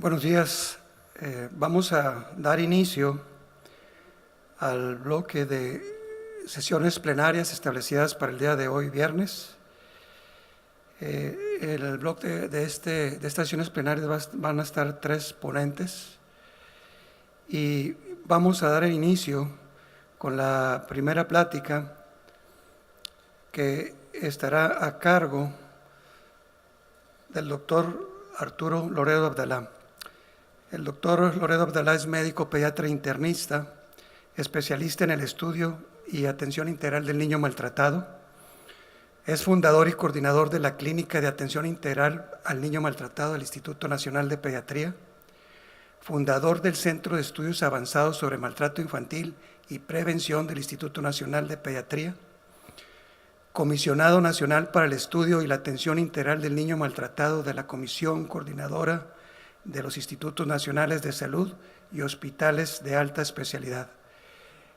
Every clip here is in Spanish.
Buenos días. Vamos a dar inicio al bloque de sesiones plenarias establecidas para el día de hoy, viernes. El bloque de estas sesiones plenarias van a estar 3 ponentes y vamos a dar el inicio con la primera plática que estará a cargo del doctor Arturo Loredo Abdalá. El doctor Loredo Abdalá es médico pediatra internista, especialista en el estudio y atención integral del niño maltratado. Es fundador y coordinador de la Clínica de Atención Integral al Niño Maltratado del Instituto Nacional de Pediatría, fundador del Centro de Estudios Avanzados sobre Maltrato Infantil y Prevención del Instituto Nacional de Pediatría, comisionado nacional para el estudio y la atención integral del niño maltratado de la Comisión Coordinadora de los Institutos Nacionales de Salud y Hospitales de Alta Especialidad.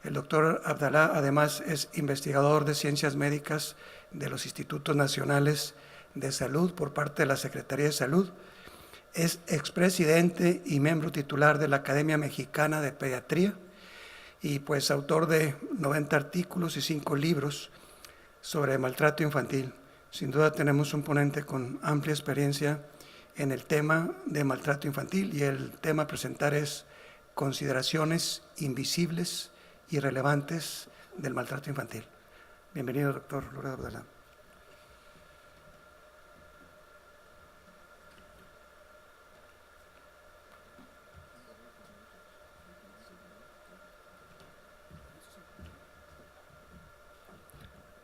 El doctor Abdalá además es investigador de ciencias médicas de los Institutos Nacionales de Salud por parte de la Secretaría de Salud. Es expresidente y miembro titular de la Academia Mexicana de Pediatría y pues autor de 90 artículos y 5 libros sobre maltrato infantil. Sin duda tenemos un ponente con amplia experiencia en el tema de maltrato infantil y el tema a presentar es consideraciones invisibles y relevantes del maltrato infantil. Bienvenido, doctor Loredo Abdalá.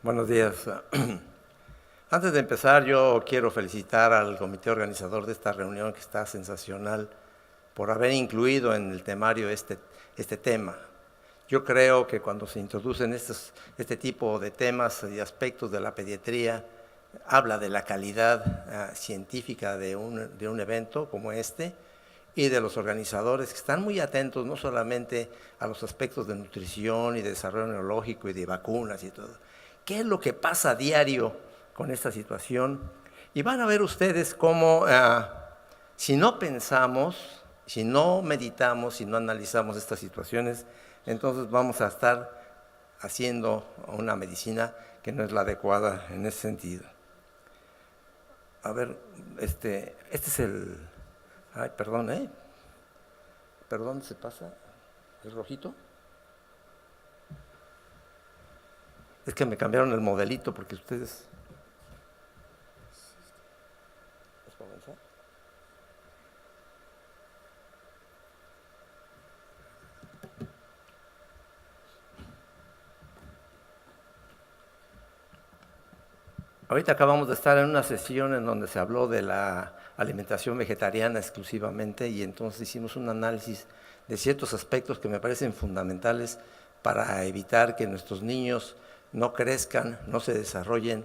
Buenos días. Antes de empezar, yo quiero felicitar al comité organizador de esta reunión, que está sensacional, por haber incluido en el temario este tema. Yo creo que cuando se introducen este tipo de temas y aspectos de la pediatría, habla de la calidad científica de un evento como este y de los organizadores que están muy atentos no solamente a los aspectos de nutrición y de desarrollo neurológico y de vacunas y todo. ¿Qué es lo que pasa a diario con esta situación? Y van a ver ustedes cómo si no pensamos, si no meditamos, si no analizamos estas situaciones, entonces vamos a estar haciendo una medicina que no es la adecuada en ese sentido. A ver, este es el... Ay, perdón, Perdón, ¿se pasa? ¿El rojito? Es que me cambiaron el modelito porque ustedes... ¿Es para avanzar? Ahorita acabamos de estar en una sesión en donde se habló de la alimentación vegetariana exclusivamente y entonces hicimos un análisis de ciertos aspectos que me parecen fundamentales para evitar que nuestros niños no crezcan, no se desarrollen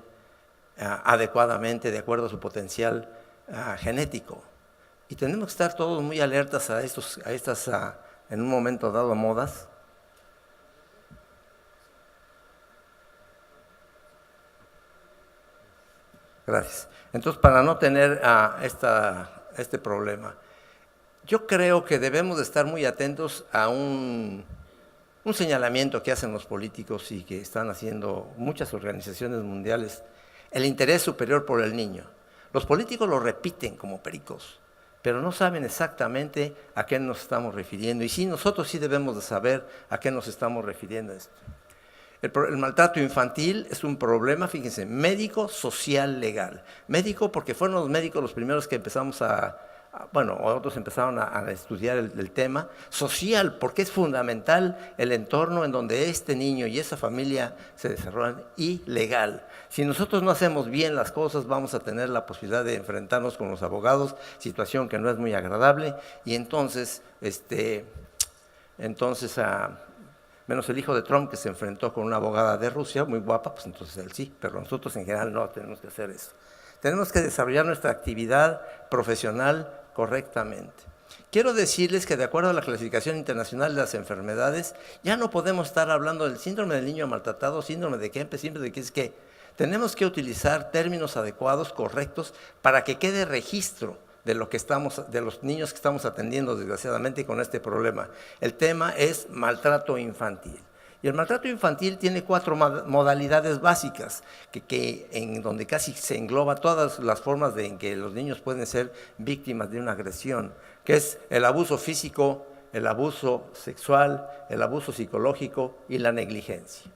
adecuadamente de acuerdo a su potencial genético. Y tenemos que estar todos muy alertas a estas en un momento dado, modas. Gracias. Entonces, para no tener este problema, yo creo que debemos de estar muy atentos a un señalamiento que hacen los políticos y que están haciendo muchas organizaciones mundiales, el interés superior por el niño. Los políticos lo repiten como pericos, pero no saben exactamente a qué nos estamos refiriendo. Y sí, nosotros sí debemos de saber a qué nos estamos refiriendo esto. El maltrato infantil es un problema, fíjense, médico, social, legal. Médico porque fueron los médicos los primeros que empezamos otros empezaron a estudiar el tema. Social, porque es fundamental el entorno en donde este niño y esa familia se desarrollan. Y legal. Si nosotros no hacemos bien las cosas, vamos a tener la posibilidad de enfrentarnos con los abogados, situación que no es muy agradable, y entonces, menos el hijo de Trump que se enfrentó con una abogada de Rusia, muy guapa, pues entonces él sí, pero nosotros en general no tenemos que hacer eso. Tenemos que desarrollar nuestra actividad profesional correctamente. Quiero decirles que de acuerdo a la clasificación internacional de las enfermedades, ya no podemos estar hablando del síndrome del niño maltratado, síndrome de Kempe, síndrome de qué es qué. Tenemos que utilizar términos adecuados, correctos, para que quede registro de los niños que estamos atendiendo desgraciadamente con este problema. El tema es maltrato infantil. Y el maltrato infantil tiene 4 modalidades básicas, en donde casi se engloba todas las formas en que los niños pueden ser víctimas de una agresión, que es el abuso físico, el abuso sexual, el abuso psicológico y la negligencia.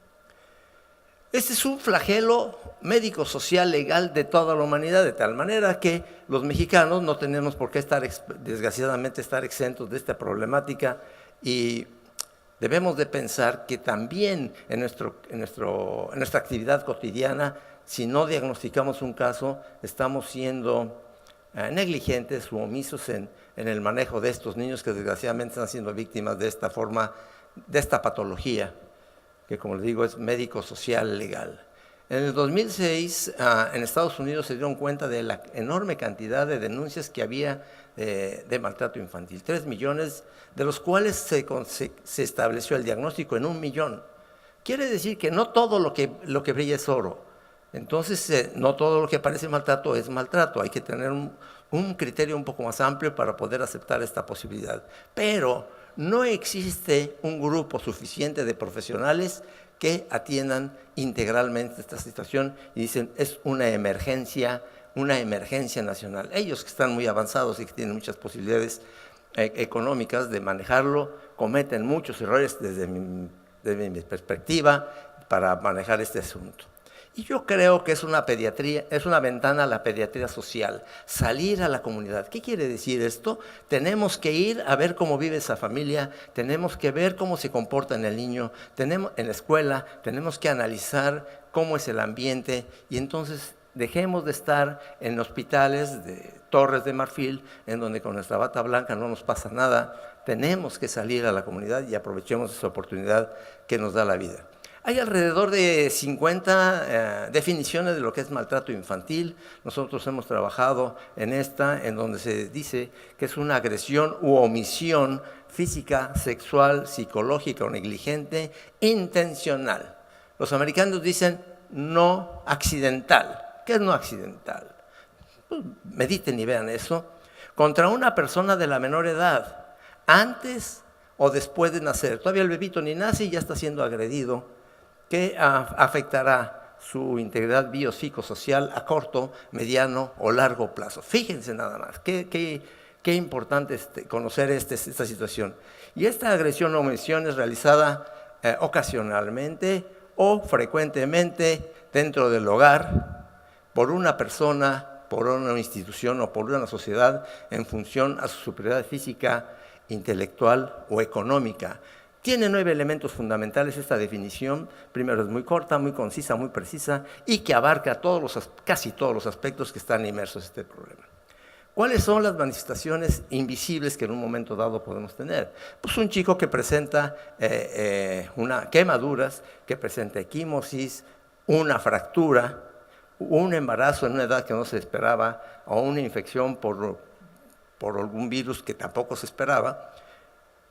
Este es un flagelo médico, social, legal de toda la humanidad, de tal manera que los mexicanos no tenemos por qué desgraciadamente estar exentos de esta problemática, y debemos de pensar que también en nuestra actividad cotidiana, si no diagnosticamos un caso, estamos siendo negligentes u omisos en el manejo de estos niños que desgraciadamente están siendo víctimas de esta forma, de esta patología, que como les digo es médico, social, legal. En el 2006, en Estados Unidos se dieron cuenta de la enorme cantidad de denuncias que había de maltrato infantil, 3 millones, de los cuales se estableció el diagnóstico en 1 millón. Quiere decir que no todo lo que brilla es oro. Entonces, no todo lo que parece maltrato es maltrato. Hay que tener un criterio un poco más amplio para poder aceptar esta posibilidad. Pero no existe un grupo suficiente de profesionales que atiendan integralmente esta situación y dicen, es una emergencia nacional. Ellos que están muy avanzados y que tienen muchas posibilidades económicas de manejarlo, cometen muchos errores desde mi perspectiva para manejar este asunto. Y yo creo que es una ventana a la pediatría social, salir a la comunidad. ¿Qué quiere decir esto? Tenemos que ir a ver cómo vive esa familia, tenemos que ver cómo se comporta en el niño, en la escuela, tenemos que analizar cómo es el ambiente, y entonces dejemos de estar en hospitales de Torres de Marfil, en donde con nuestra bata blanca no nos pasa nada. Tenemos que salir a la comunidad y aprovechemos esa oportunidad que nos da la vida. Hay alrededor de 50 definiciones de lo que es maltrato infantil. Nosotros hemos trabajado en donde se dice que es una agresión u omisión física, sexual, psicológica o negligente, intencional. Los americanos dicen no accidental. ¿Qué es no accidental? Pues mediten y vean eso. Contra una persona de la menor edad, antes o después de nacer. Todavía el bebito ni nace y ya está siendo agredido, que afectará su integridad biopsicosocial a corto, mediano o largo plazo. Fíjense nada más, qué importante es conocer esta situación. Y esta agresión o omisión es realizada ocasionalmente o frecuentemente dentro del hogar por una persona, por una institución o por una sociedad en función a su superioridad física, intelectual o económica. Tiene 9 elementos fundamentales esta definición. Primero, es muy corta, muy concisa, muy precisa y que abarca casi todos los aspectos que están inmersos en este problema. ¿Cuáles son las manifestaciones invisibles que en un momento dado podemos tener? Pues un chico que presenta quemaduras, que presenta equimosis, una fractura, un embarazo en una edad que no se esperaba o una infección por algún virus que tampoco se esperaba.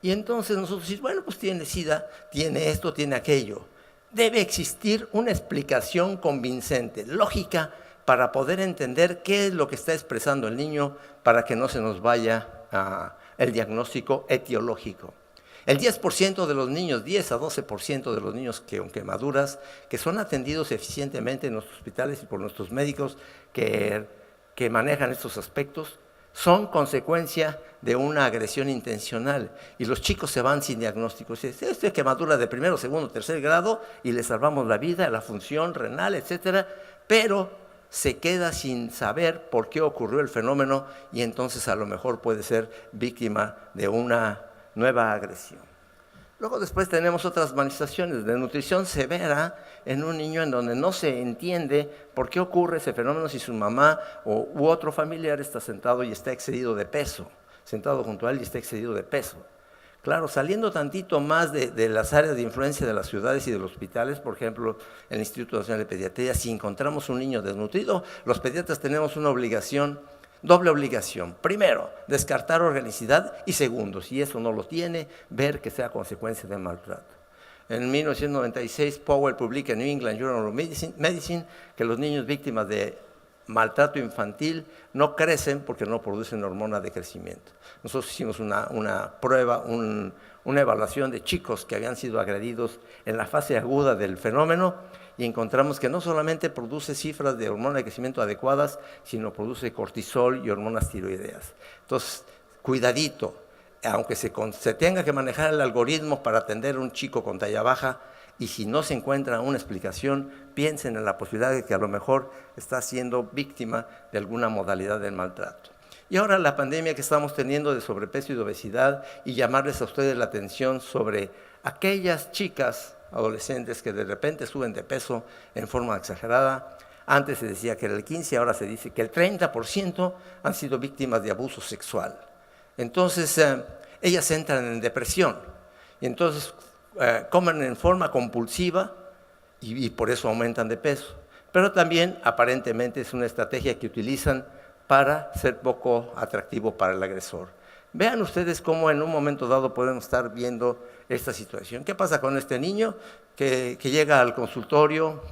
Y entonces nosotros decimos, bueno, pues tiene SIDA, tiene esto, tiene aquello. Debe existir una explicación convincente, lógica, para poder entender qué es lo que está expresando el niño para que no se nos vaya el diagnóstico etiológico. El 10% de los niños, 10 a 12% de los niños con quemaduras, que son atendidos eficientemente en nuestros hospitales y por nuestros médicos que manejan estos aspectos, son consecuencia de una agresión intencional, y los chicos se van sin diagnóstico. Esto es quemadura de primero, segundo, tercer grado y le salvamos la vida, la función renal, etcétera, pero se queda sin saber por qué ocurrió el fenómeno y entonces a lo mejor puede ser víctima de una nueva agresión. Luego después tenemos otras manifestaciones de nutrición severa en un niño en donde no se entiende por qué ocurre ese fenómeno si su mamá u otro familiar está sentado y está excedido de peso, sentado junto a él y está excedido de peso. Claro, saliendo tantito más de las áreas de influencia de las ciudades y de los hospitales, por ejemplo, en el Instituto Nacional de Pediatría, si encontramos un niño desnutrido, los pediatras tenemos una doble obligación. Primero, descartar organicidad y segundo, si eso no lo tiene, ver que sea consecuencia de maltrato. En 1996, Powell publica en New England Journal of Medicine que los niños víctimas de maltrato infantil no crecen porque no producen hormona de crecimiento. Nosotros hicimos una prueba, una evaluación de chicos que habían sido agredidos en la fase aguda del fenómeno y encontramos que no solamente produce cifras de hormona de crecimiento adecuadas, sino produce cortisol y hormonas tiroideas. Entonces, cuidadito, aunque se tenga que manejar el algoritmo para atender a un chico con talla baja, y si no se encuentra una explicación, piensen en la posibilidad de que a lo mejor está siendo víctima de alguna modalidad del maltrato. Y ahora la pandemia que estamos teniendo de sobrepeso y de obesidad, y llamarles a ustedes la atención sobre aquellas chicas, adolescentes que de repente suben de peso en forma exagerada. Antes se decía que era el 15%, ahora se dice que el 30% han sido víctimas de abuso sexual. Entonces, ellas entran en depresión y entonces comen en forma compulsiva y por eso aumentan de peso. Pero también, aparentemente, es una estrategia que utilizan para ser poco atractivo para el agresor. Vean ustedes cómo en un momento dado podemos estar viendo esta situación. ¿Qué pasa con este niño que llega al consultorio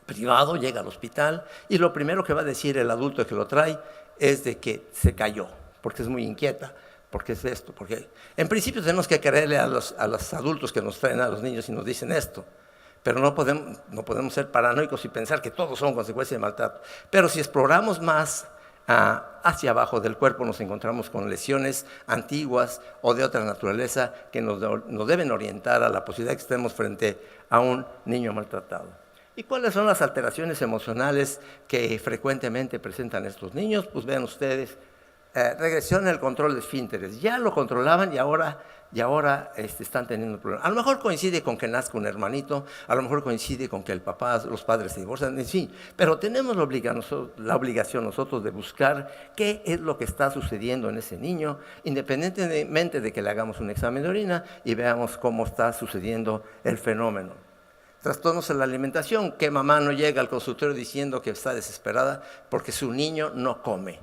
privado, llega al hospital, y lo primero que va a decir el adulto que lo trae es de que se cayó, porque es muy inquieta, porque es esto, porque en principio tenemos que creerle a los adultos que nos traen a los niños y nos dicen esto, pero no podemos ser paranoicos y pensar que todos son consecuencia de maltrato. Pero si exploramos más hacia abajo del cuerpo, nos encontramos con lesiones antiguas o de otra naturaleza que nos deben orientar a la posibilidad de que estemos frente a un niño maltratado. ¿Y cuáles son las alteraciones emocionales que frecuentemente presentan estos niños? Pues vean ustedes, regresión en el control de esfínteres. Ya lo controlaban y ahora están teniendo problemas. A lo mejor coincide con que nazca un hermanito, a lo mejor coincide con que los padres se divorcian, en fin. Pero tenemos la obligación nosotros de buscar qué es lo que está sucediendo en ese niño, independientemente de que le hagamos un examen de orina y veamos cómo está sucediendo el fenómeno. Trastornos en la alimentación, que mamá no llega al consultorio diciendo que está desesperada porque su niño no come.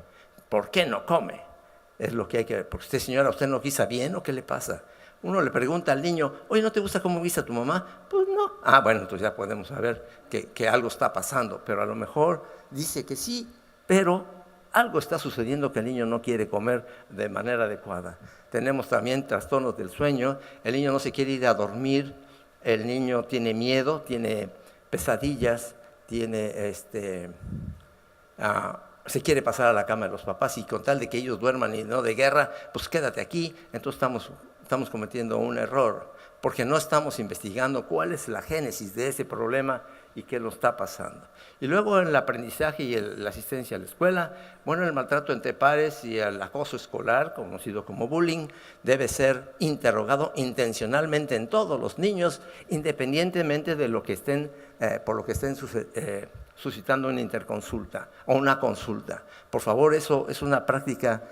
¿Por qué no come? Es lo que hay que ver. Porque usted, señora, ¿usted no guisa bien o qué le pasa? Uno le pregunta al niño, oye, ¿no te gusta cómo guisa tu mamá? Pues no. Ah, bueno, entonces ya podemos saber que algo está pasando. Pero a lo mejor dice que sí, pero algo está sucediendo que el niño no quiere comer de manera adecuada. Tenemos también trastornos del sueño. El niño no se quiere ir a dormir. El niño tiene miedo, tiene pesadillas, se quiere pasar a la cama de los papás y con tal de que ellos duerman y no de guerra, pues quédate aquí. Entonces estamos cometiendo un error porque no estamos investigando cuál es la génesis de ese problema y qué lo está pasando. Y luego en el aprendizaje y la asistencia a la escuela, bueno, el maltrato entre pares y el acoso escolar, conocido como bullying, debe ser interrogado intencionalmente en todos los niños, independientemente de lo que estén, por lo que estén suscitando una interconsulta o una consulta. Por favor, eso es una práctica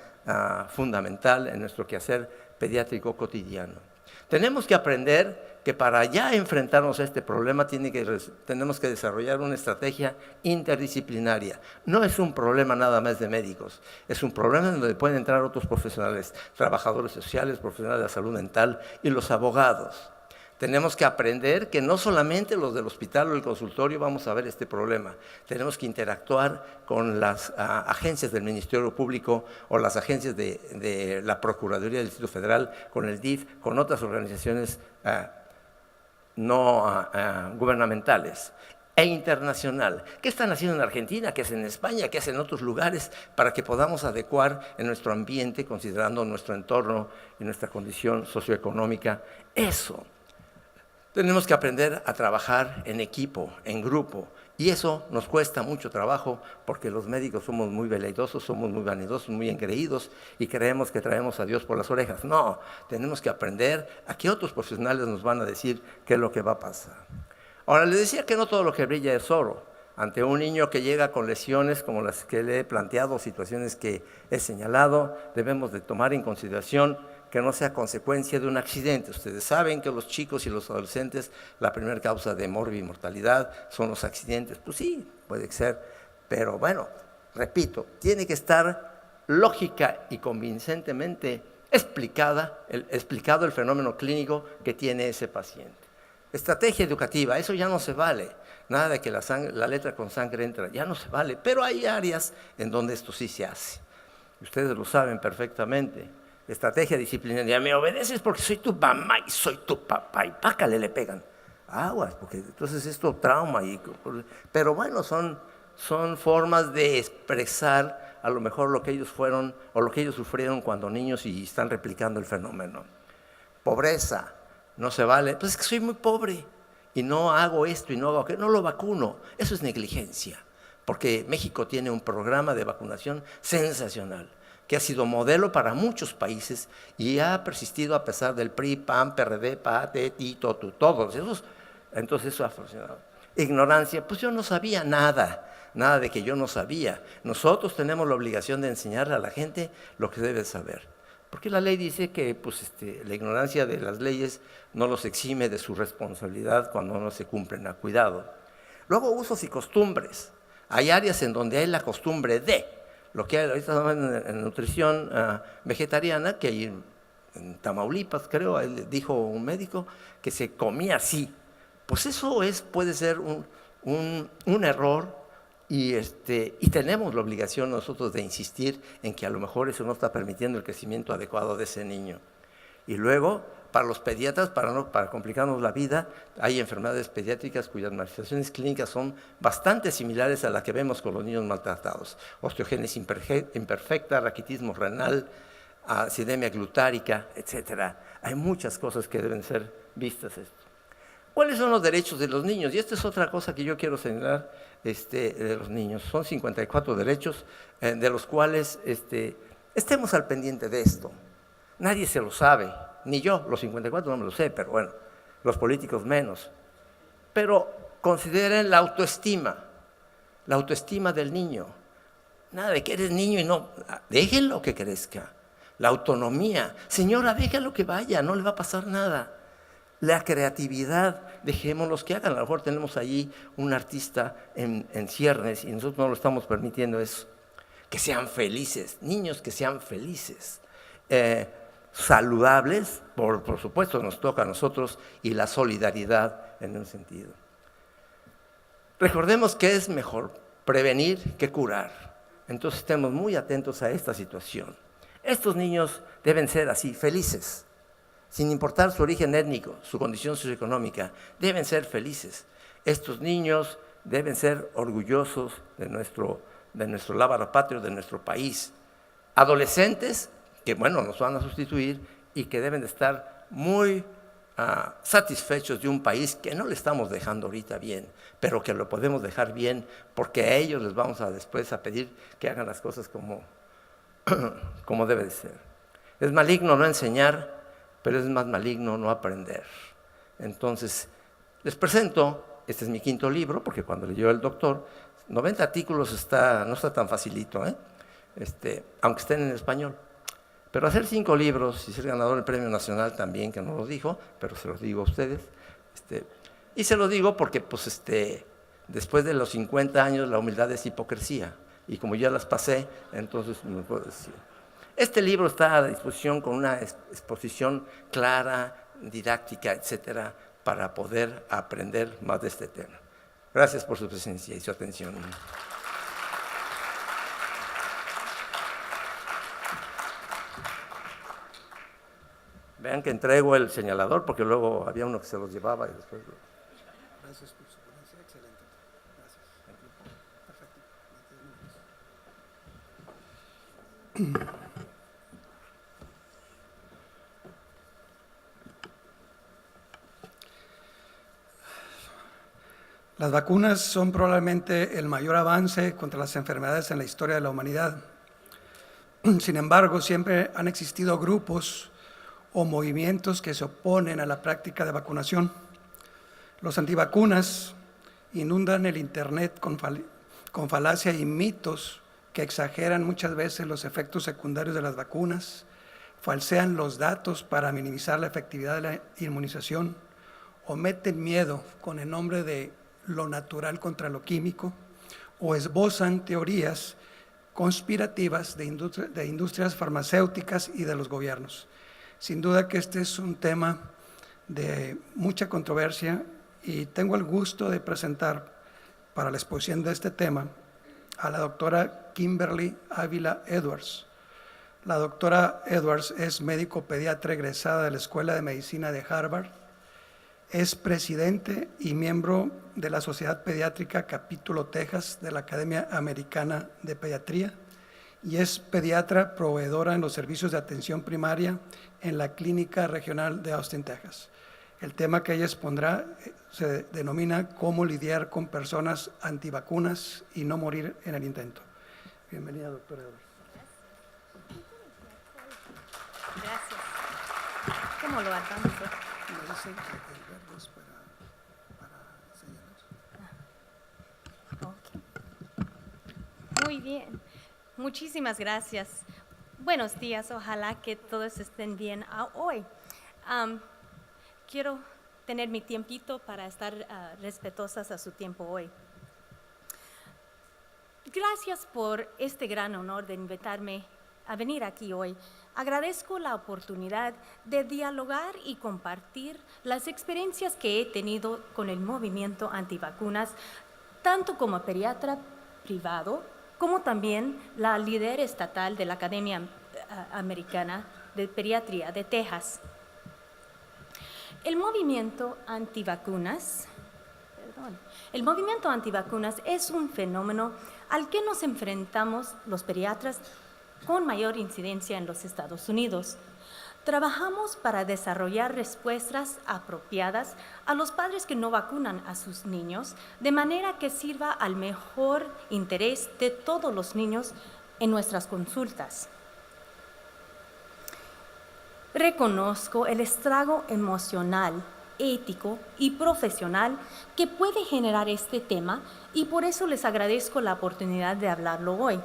fundamental en nuestro quehacer pediátrico cotidiano. Tenemos que aprender que para ya enfrentarnos a este problema tenemos que desarrollar una estrategia interdisciplinaria. No es un problema nada más de médicos, es un problema en donde pueden entrar otros profesionales, trabajadores sociales, profesionales de la salud mental y los abogados. Tenemos que aprender que no solamente los del hospital o el consultorio vamos a ver este problema. Tenemos que interactuar con las agencias del Ministerio Público o las agencias de la Procuraduría del Distrito Federal, con el DIF, con otras organizaciones no gubernamentales e internacional. ¿Qué están haciendo en Argentina? ¿Qué hacen en España? ¿Qué hacen en otros lugares? Para que podamos adecuar en nuestro ambiente, considerando nuestro entorno y nuestra condición socioeconómica, eso. Tenemos que aprender a trabajar en equipo, en grupo, y eso nos cuesta mucho trabajo porque los médicos somos muy veleidosos, somos muy vanidosos, muy engreídos y creemos que traemos a Dios por las orejas. No, tenemos que aprender a que otros profesionales nos van a decir qué es lo que va a pasar. Ahora, les decía que no todo lo que brilla es oro. Ante un niño que llega con lesiones como las que le he planteado, situaciones que he señalado, debemos de tomar en consideración que no sea consecuencia de un accidente. Ustedes saben que los chicos y los adolescentes, la primera causa de mortalidad son los accidentes. Pues sí, puede ser, pero bueno, repito, tiene que estar lógica y convincentemente explicado el fenómeno clínico que tiene ese paciente. Estrategia educativa, eso ya no se vale. Nada de que la letra con sangre entra, ya no se vale. Pero hay áreas en donde esto sí se hace. Ustedes lo saben perfectamente. Estrategia disciplinaria, me obedeces porque soy tu mamá y soy tu papá, y pácale le pegan. Aguas, porque entonces esto trauma. Pero bueno, son formas de expresar a lo mejor lo que ellos fueron o lo que ellos sufrieron cuando niños y están replicando el fenómeno. Pobreza, no se vale, pues es que soy muy pobre y no hago esto y no hago aquello, no lo vacuno. Eso es negligencia, porque México tiene un programa de vacunación sensacional, que ha sido modelo para muchos países y ha persistido a pesar del PRI, PAN, PRD, PAT, TITO, todos esos. Entonces eso ha funcionado. Ignorancia, pues yo no sabía nada de que yo no sabía. Nosotros tenemos la obligación de enseñarle a la gente lo que debe saber. Porque la ley dice que pues, la ignorancia de las leyes no los exime de su responsabilidad cuando no se cumplen a cuidado. Luego, usos y costumbres. Hay áreas en donde hay la costumbre de, lo que hay ahorita en nutrición vegetariana, que hay en Tamaulipas, creo, dijo un médico, que se comía así. Pues eso puede ser un error y tenemos la obligación nosotros de insistir en que a lo mejor eso no está permitiendo el crecimiento adecuado de ese niño. Y luego, para los pediatras, para complicarnos la vida, hay enfermedades pediátricas cuyas manifestaciones clínicas son bastante similares a las que vemos con los niños maltratados. Osteogénesis imperfecta, raquitismo renal, acidemia glutárica, etc. Hay muchas cosas que deben ser vistas. ¿Cuáles son los derechos de los niños? Y esta es otra cosa que yo quiero señalar de los niños. Son 54 derechos, de los cuales estemos al pendiente de esto. Nadie se lo sabe, ni yo, los 54 no me lo sé, pero bueno, los políticos menos. Pero consideren la autoestima del niño. Nada de que eres niño y no, déjenlo que crezca. La autonomía, señora, déjalo que vaya, no le va a pasar nada. La creatividad, dejémoslos que hagan. A lo mejor tenemos allí un artista en ciernes y nosotros no lo estamos permitiendo eso. Que sean felices, niños que sean felices. Saludables, por supuesto nos toca a nosotros, y la solidaridad en un sentido. Recordemos que es mejor prevenir que curar. Entonces estemos muy atentos a esta situación. Estos niños deben ser así, felices. Sin importar su origen étnico, su condición socioeconómica, deben ser felices. Estos niños deben ser orgullosos de nuestro lábaro patrio, de nuestro país. Adolescentes, que bueno, nos van a sustituir y que deben de estar muy satisfechos de un país que no le estamos dejando ahorita bien, pero que lo podemos dejar bien porque a ellos les vamos después a pedir que hagan las cosas como debe de ser. Es maligno no enseñar, pero es más maligno no aprender. Entonces, les presento, este es mi 5º libro, porque cuando leyó el doctor, 90 artículos no está tan facilito, aunque estén en español. Pero hacer 5 libros y ser ganador del Premio Nacional también, que no lo dijo, pero se los digo a ustedes. Y se lo digo porque, pues, después de los 50 años, la humildad es hipocresía. Y como ya las pasé, entonces no puedo decir. Este libro está a disposición con una exposición clara, didáctica, etcétera, para poder aprender más de este tema. Gracias por su presencia y su atención. Vean que entrego el señalador, porque luego había uno que se los llevaba y después... Gracias por su ponencia, excelente. Gracias. Perfecto. Las vacunas son probablemente el mayor avance contra las enfermedades en la historia de la humanidad. Sin embargo, siempre han existido grupos o movimientos que se oponen a la práctica de vacunación. Los antivacunas inundan el Internet con falacia y mitos que exageran muchas veces los efectos secundarios de las vacunas, falsean los datos para minimizar la efectividad de la inmunización, o meten miedo con el nombre de lo natural contra lo químico, o esbozan teorías conspirativas de industrias farmacéuticas y de los gobiernos. Sin duda que este es un tema de mucha controversia, y tengo el gusto de presentar para la exposición de este tema a la doctora Kimberly Ávila Edwards. La doctora Edwards es médico pediatra egresada de la Escuela de Medicina de Harvard, es presidente y miembro de la Sociedad Pediátrica Capítulo Texas de la Academia Americana de Pediatría y es pediatra proveedora en los servicios de atención primaria en la Clínica Regional de Austin, Texas. El tema que ella expondrá se denomina cómo lidiar con personas antivacunas y no morir en el intento. Bienvenida, doctora Edwards. Gracias. ¿Cómo lo alcanzo? Me dicen que el verbo es para señalar. Ok. Muy bien. Muchísimas gracias. Buenos días. Ojalá que todos estén bien hoy. Quiero tener mi tiempito para estar respetuosas a su tiempo hoy. Gracias por este gran honor de invitarme a venir aquí hoy. Agradezco la oportunidad de dialogar y compartir las experiencias que he tenido con el movimiento antivacunas, tanto como pediatra privado, como también la líder estatal de la Academia Americana de Pediatría de Texas. El movimiento antivacunas es un fenómeno al que nos enfrentamos los pediatras con mayor incidencia en los Estados Unidos. Trabajamos para desarrollar respuestas apropiadas a los padres que no vacunan a sus niños, de manera que sirva al mejor interés de todos los niños en nuestras consultas. Reconozco el estrago emocional, ético y profesional que puede generar este tema y por eso les agradezco la oportunidad de hablarlo hoy.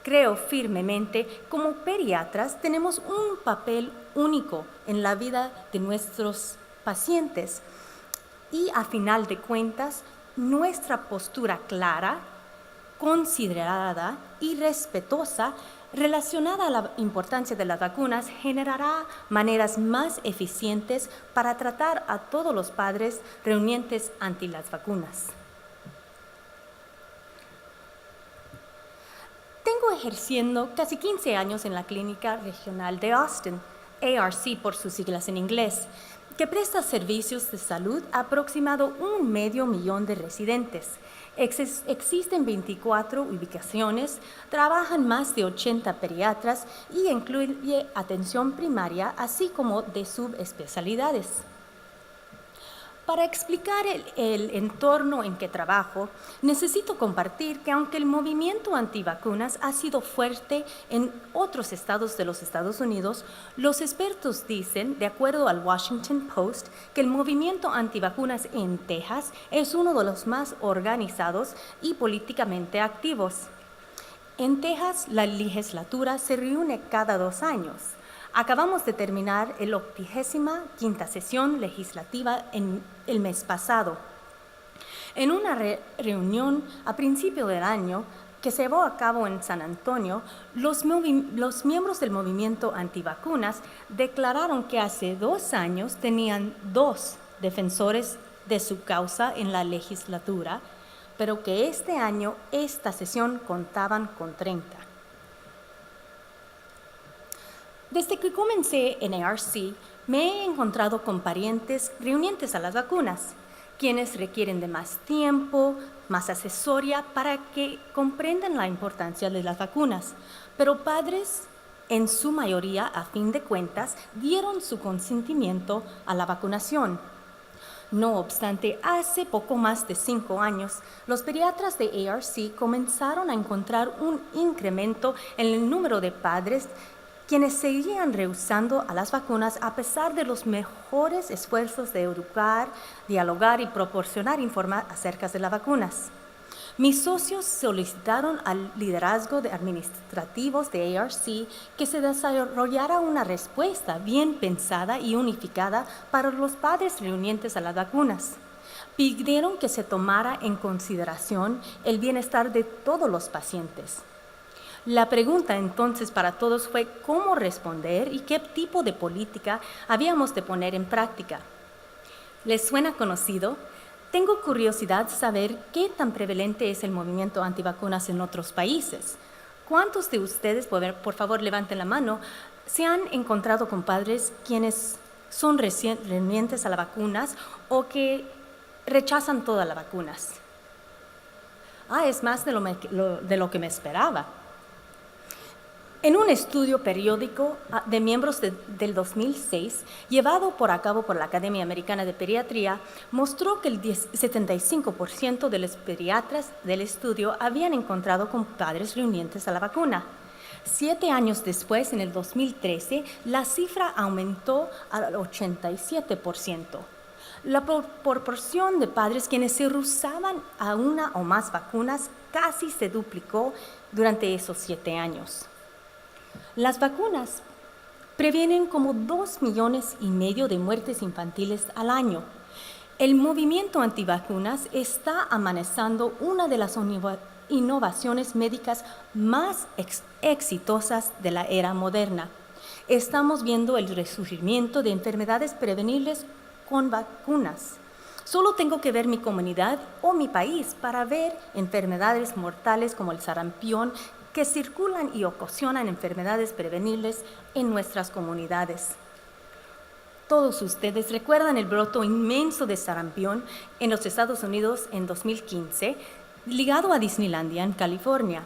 Creo firmemente, como pediatras, tenemos un papel único en la vida de nuestros pacientes y, a final de cuentas, nuestra postura clara, considerada y respetuosa relacionada a la importancia de las vacunas generará maneras más eficientes para tratar a todos los padres reunientes ante las vacunas. Tengo ejerciendo casi 15 años en la Clínica Regional de Austin, ARC por sus siglas en inglés, que presta servicios de salud a aproximado 500,000 de residentes. Existen 24 ubicaciones, trabajan más de 80 pediatras y incluye atención primaria, así como de subespecialidades. Para explicar el entorno en que trabajo, necesito compartir que aunque el movimiento antivacunas ha sido fuerte en otros estados de los Estados Unidos, los expertos dicen, de acuerdo al Washington Post, que el movimiento antivacunas en Texas es uno de los más organizados y políticamente activos. En Texas, la legislatura se reúne cada 2 años. Acabamos de terminar la 85ª sesión legislativa en el mes pasado. En una reunión a principio del año que se llevó a cabo en San Antonio, los miembros del movimiento antivacunas declararon que hace 2 años tenían 2 defensores de su causa en la legislatura, pero que este año, esta sesión, contaban con 30. Desde que comencé en ARC, me he encontrado con parientes reunientes a las vacunas, quienes requieren de más tiempo, más asesoría para que comprendan la importancia de las vacunas, pero padres, en su mayoría, a fin de cuentas, dieron su consentimiento a la vacunación. No obstante, hace poco más de 5 años, los pediatras de ARC comenzaron a encontrar un incremento en el número de padres quienes seguían rehusando a las vacunas a pesar de los mejores esfuerzos de educar, dialogar y proporcionar información acerca de las vacunas. Mis socios solicitaron al liderazgo de administrativos de ARC que se desarrollara una respuesta bien pensada y unificada para los padres reunientes a las vacunas. Pidieron que se tomara en consideración el bienestar de todos los pacientes. La pregunta entonces para todos fue cómo responder y qué tipo de política habíamos de poner en práctica. ¿Les suena conocido? Tengo curiosidad de saber qué tan prevalente es el movimiento antivacunas en otros países. ¿Cuántos de ustedes, por favor levanten la mano, se han encontrado con padres quienes son renuentes a las vacunas o que rechazan todas las vacunas? Es más de lo que me esperaba. En un estudio periódico de miembros del 2006, llevado a cabo por la Academia Americana de Pediatría, mostró que el 75% de los pediatras del estudio habían encontrado con padres renuentes a la vacuna. 7 años después, en el 2013, la cifra aumentó al 87%. La proporción de padres quienes se rehusaban a una o más vacunas casi se duplicó durante esos 7 años. Las vacunas previenen como 2,5 millones de muertes infantiles al año. El movimiento antivacunas está amenazando una de las innovaciones médicas más exitosas de la era moderna. Estamos viendo el resurgimiento de enfermedades prevenibles con vacunas. Solo tengo que ver mi comunidad o mi país para ver enfermedades mortales como el sarampión que circulan y ocasionan enfermedades prevenibles en nuestras comunidades. Todos ustedes recuerdan el brote inmenso de sarampión en los Estados Unidos en 2015, ligado a Disneylandia en California.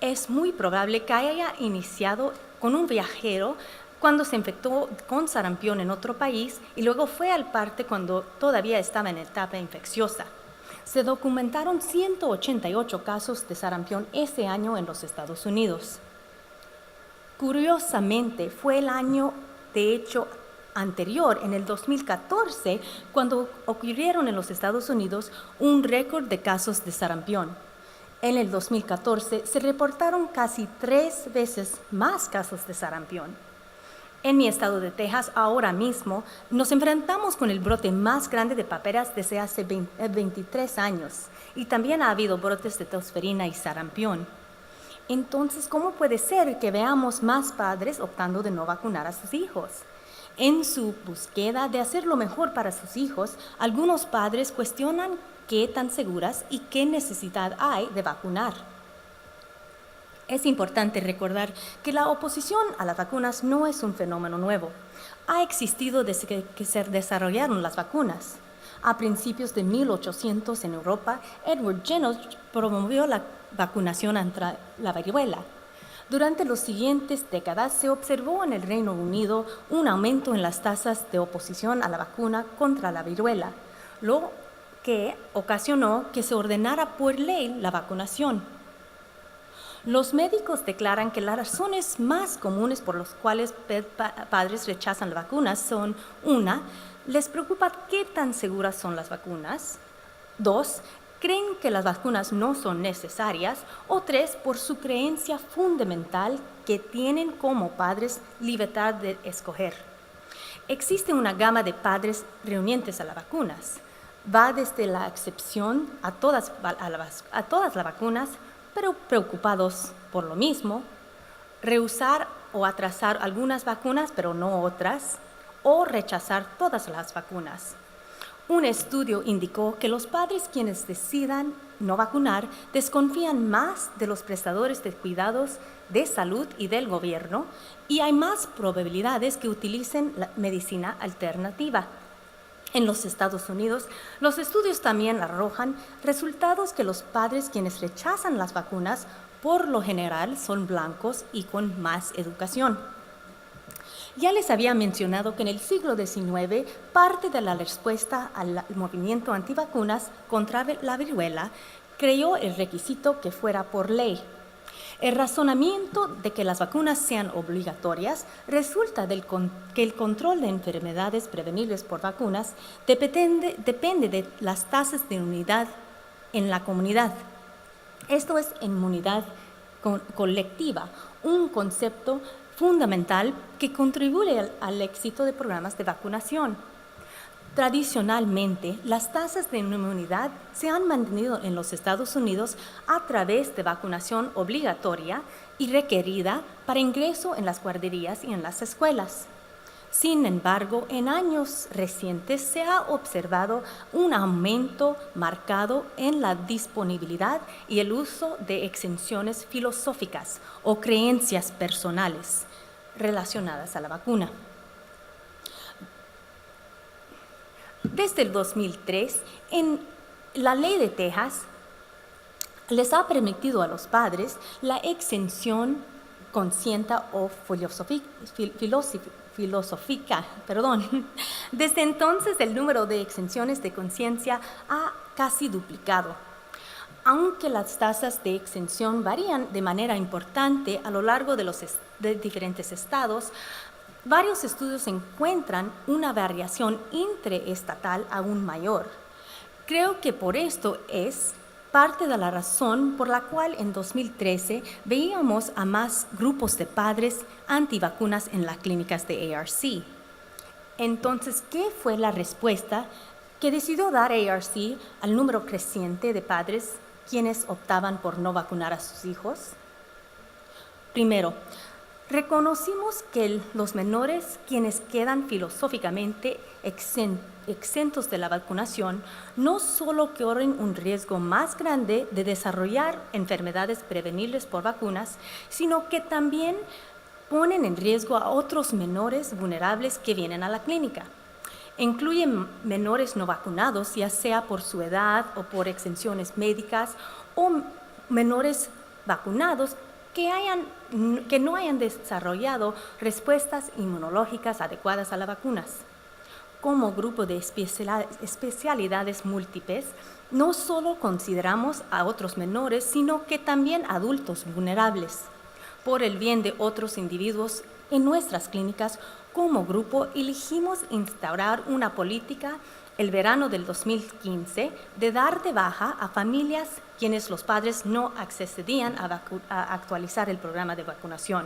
Es muy probable que haya iniciado con un viajero cuando se infectó con sarampión en otro país y luego fue al parque cuando todavía estaba en etapa infecciosa. Se documentaron 188 casos de sarampión ese año en los Estados Unidos. Curiosamente, fue el año, de hecho, anterior, en el 2014, cuando ocurrieron en los Estados Unidos un récord de casos de sarampión. En el 2014 se reportaron casi 3 veces más casos de sarampión. En mi estado de Texas, ahora mismo, nos enfrentamos con el brote más grande de paperas desde hace 23 años y también ha habido brotes de tosferina y sarampión. Entonces, ¿cómo puede ser que veamos más padres optando de no vacunar a sus hijos? En su búsqueda de hacer lo mejor para sus hijos, algunos padres cuestionan qué tan seguras y qué necesidad hay de vacunar. Es importante recordar que la oposición a las vacunas no es un fenómeno nuevo. Ha existido desde que se desarrollaron las vacunas. A principios de 1800 en Europa, Edward Jenner promovió la vacunación contra la viruela. Durante las siguientes décadas se observó en el Reino Unido un aumento en las tasas de oposición a la vacuna contra la viruela, lo que ocasionó que se ordenara por ley la vacunación. Los médicos declaran que las razones más comunes por las cuales padres rechazan las vacunas son: 1, les preocupa qué tan seguras son las vacunas; 2, creen que las vacunas no son necesarias; o 3, por su creencia fundamental que tienen como padres libertad de escoger. Existe una gama de padres renuentes a las vacunas. Va desde la excepción a todas las vacunas, pero preocupados por lo mismo, rehusar o atrasar algunas vacunas, pero no otras, o rechazar todas las vacunas. Un estudio indicó que los padres quienes decidan no vacunar desconfían más de los prestadores de cuidados de salud y del gobierno, y hay más probabilidades que utilicen la medicina alternativa. En los Estados Unidos, los estudios también arrojan resultados que los padres quienes rechazan las vacunas por lo general son blancos y con más educación. Ya les había mencionado que en el siglo XIX, parte de la respuesta al movimiento antivacunas contra la viruela creó el requisito que fuera por ley. El razonamiento de que las vacunas sean obligatorias resulta que el control de enfermedades prevenibles por vacunas depende de las tasas de inmunidad en la comunidad. Esto es inmunidad colectiva, un concepto fundamental que contribuye al éxito de programas de vacunación. Tradicionalmente, las tasas de inmunidad se han mantenido en los Estados Unidos a través de vacunación obligatoria y requerida para ingreso en las guarderías y en las escuelas. Sin embargo, en años recientes se ha observado un aumento marcado en la disponibilidad y el uso de exenciones filosóficas o creencias personales relacionadas a la vacuna. Desde el 2003, en la ley de Texas les ha permitido a los padres la exención consciente o filosófica. Desde entonces, el número de exenciones de conciencia ha casi duplicado. Aunque las tasas de exención varían de manera importante a lo largo de diferentes estados, varios estudios encuentran una variación interestatal aún mayor. Creo que por esto es parte de la razón por la cual en 2013 veíamos a más grupos de padres antivacunas en las clínicas de ARC. Entonces, ¿qué fue la respuesta que decidió dar ARC al número creciente de padres quienes optaban por no vacunar a sus hijos? Primero, reconocimos que los menores quienes quedan filosóficamente exentos de la vacunación no solo corren un riesgo más grande de desarrollar enfermedades prevenibles por vacunas, sino que también ponen en riesgo a otros menores vulnerables que vienen a la clínica. Incluyen menores no vacunados, ya sea por su edad o por exenciones médicas, o menores vacunados que no hayan desarrollado respuestas inmunológicas adecuadas a las vacunas. Como grupo de especialidades múltiples, no solo consideramos a otros menores, sino que también adultos vulnerables. Por el bien de otros individuos en nuestras clínicas, como grupo, elegimos instaurar una política el verano del 2015 de dar de baja a familias quienes los padres no accedían a actualizar el programa de vacunación.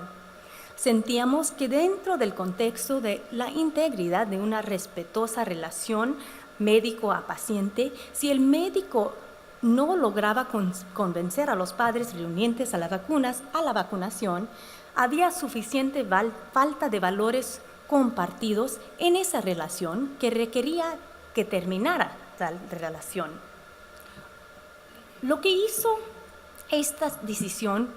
Sentíamos que dentro del contexto de la integridad de una respetuosa relación médico a paciente, si el médico no lograba convencer a los padres reunientes a las vacunas, a la vacunación, había suficiente falta de valores compartidos en esa relación que requería que terminara tal relación. Lo que hizo esta decisión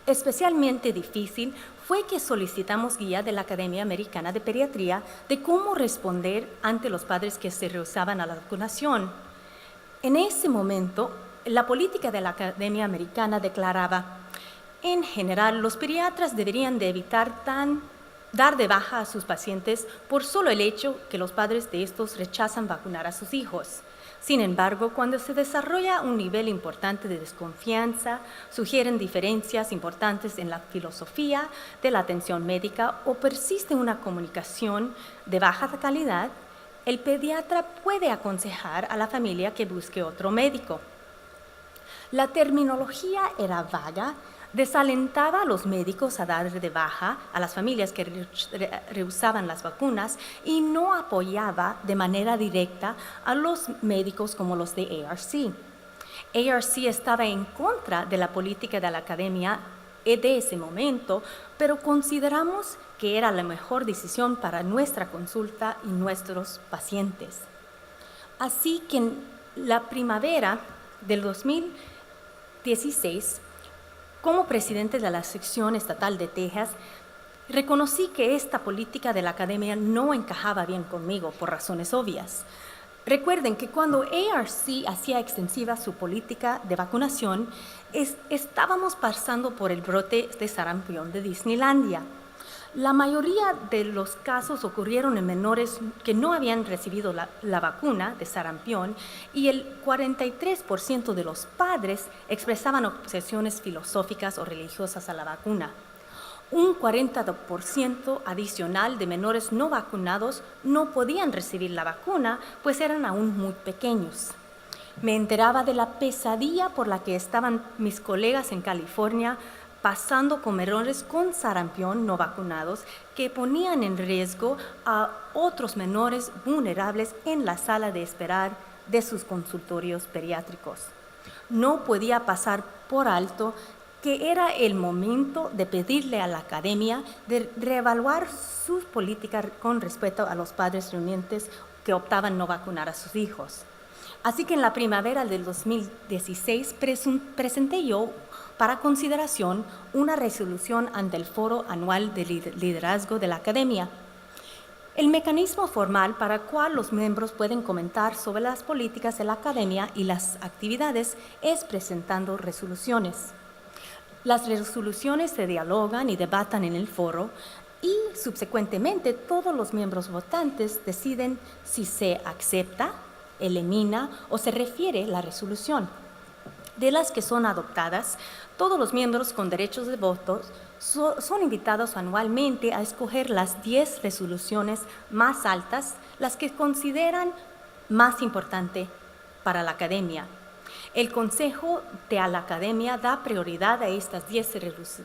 especialmente difícil fue que solicitamos guía de la Academia Americana de Pediatría de cómo responder ante los padres que se rehusaban a la vacunación. En ese momento, la política de la Academia Americana declaraba: en general, los pediatras deberían de evitar dar de baja a sus pacientes por solo el hecho que los padres de estos rechazan vacunar a sus hijos. Sin embargo, cuando se desarrolla un nivel importante de desconfianza, sugieren diferencias importantes en la filosofía de la atención médica o persiste una comunicación de baja calidad, el pediatra puede aconsejar a la familia que busque otro médico. La terminología era vaga, desalentaba a los médicos a dar de baja a las familias que rehusaban las vacunas y no apoyaba de manera directa a los médicos como los de ARC. ARC estaba en contra de la política de la academia de ese momento, pero consideramos que era la mejor decisión para nuestra consulta y nuestros pacientes. Así que en la primavera del 2016, como presidente de la sección estatal de Texas, reconocí que esta política de la academia no encajaba bien conmigo por razones obvias. Recuerden que cuando ARC hacía extensiva su política de vacunación, estábamos pasando por el brote de sarampión de Disneylandia. La mayoría de los casos ocurrieron en menores que no habían recibido la vacuna de sarampión y el 43% de los padres expresaban objeciones filosóficas o religiosas a la vacuna. Un 40% adicional de menores no vacunados no podían recibir la vacuna, pues eran aún muy pequeños. Me enteraba de la pesadilla por la que estaban mis colegas en California pasando con menores con sarampión no vacunados que ponían en riesgo a otros menores vulnerables en la sala de esperar de sus consultorios pediátricos. No podía pasar por alto que era el momento de pedirle a la academia de reevaluar sus políticas con respecto a los padres reunientes que optaban no vacunar a sus hijos. Así que en la primavera del 2016 presenté yo para consideración una resolución ante el Foro Anual de Liderazgo de la Academia. El mecanismo formal para el cual los miembros pueden comentar sobre las políticas de la Academia y las actividades es presentando resoluciones. Las resoluciones se dialogan y debatan en el foro y subsecuentemente todos los miembros votantes deciden si se acepta, elimina o se refiere la resolución. De las que son adoptadas, todos los miembros con derechos de voto son invitados anualmente a escoger las 10 resoluciones más altas, las que consideran más importante para la Academia. El Consejo de la Academia da prioridad a estas 10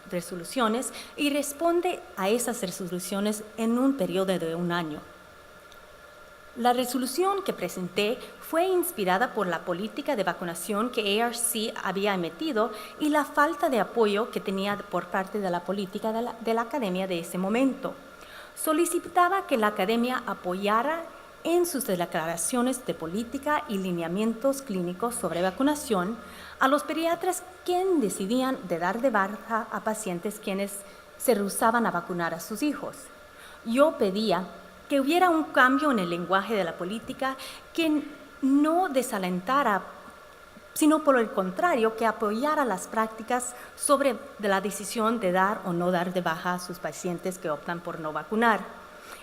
resoluciones y responde a esas resoluciones en un periodo de un año. La resolución que presenté fue inspirada por la política de vacunación que ARC había emitido y la falta de apoyo que tenía por parte de la política de la Academia de ese momento. Solicitaba que la Academia apoyara en sus declaraciones de política y lineamientos clínicos sobre vacunación a los pediatras quienes decidían de dar de baja a pacientes quienes se rehusaban a vacunar a sus hijos. Yo pedía que hubiera un cambio en el lenguaje de la política que no desalentara, sino por el contrario, que apoyara las prácticas sobre la decisión de dar o no dar de baja a sus pacientes que optan por no vacunar.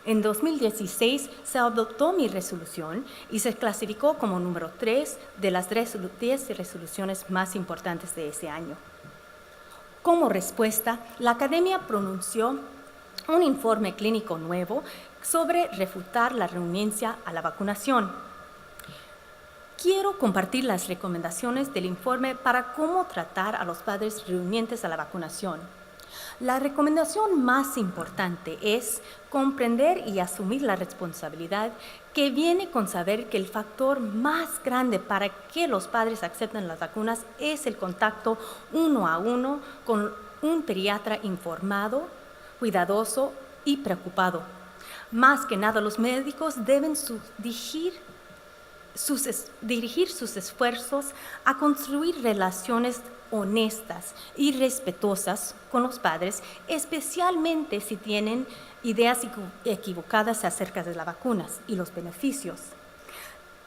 En 2016 se adoptó mi resolución y se clasificó como número 3 de las 10 resoluciones más importantes de ese año. Como respuesta, la Academia pronunció un informe clínico nuevo sobre refutar la renuencia a la vacunación. Quiero compartir las recomendaciones del informe para cómo tratar a los padres renuentes a la vacunación. La recomendación más importante es comprender y asumir la responsabilidad que viene con saber que el factor más grande para que los padres acepten las vacunas es el contacto uno a uno con un pediatra informado, cuidadoso y preocupado. Más que nada, los médicos deben dirigir sus esfuerzos a construir relaciones honestas y respetuosas con los padres, especialmente si tienen ideas equivocadas acerca de las vacunas y los beneficios.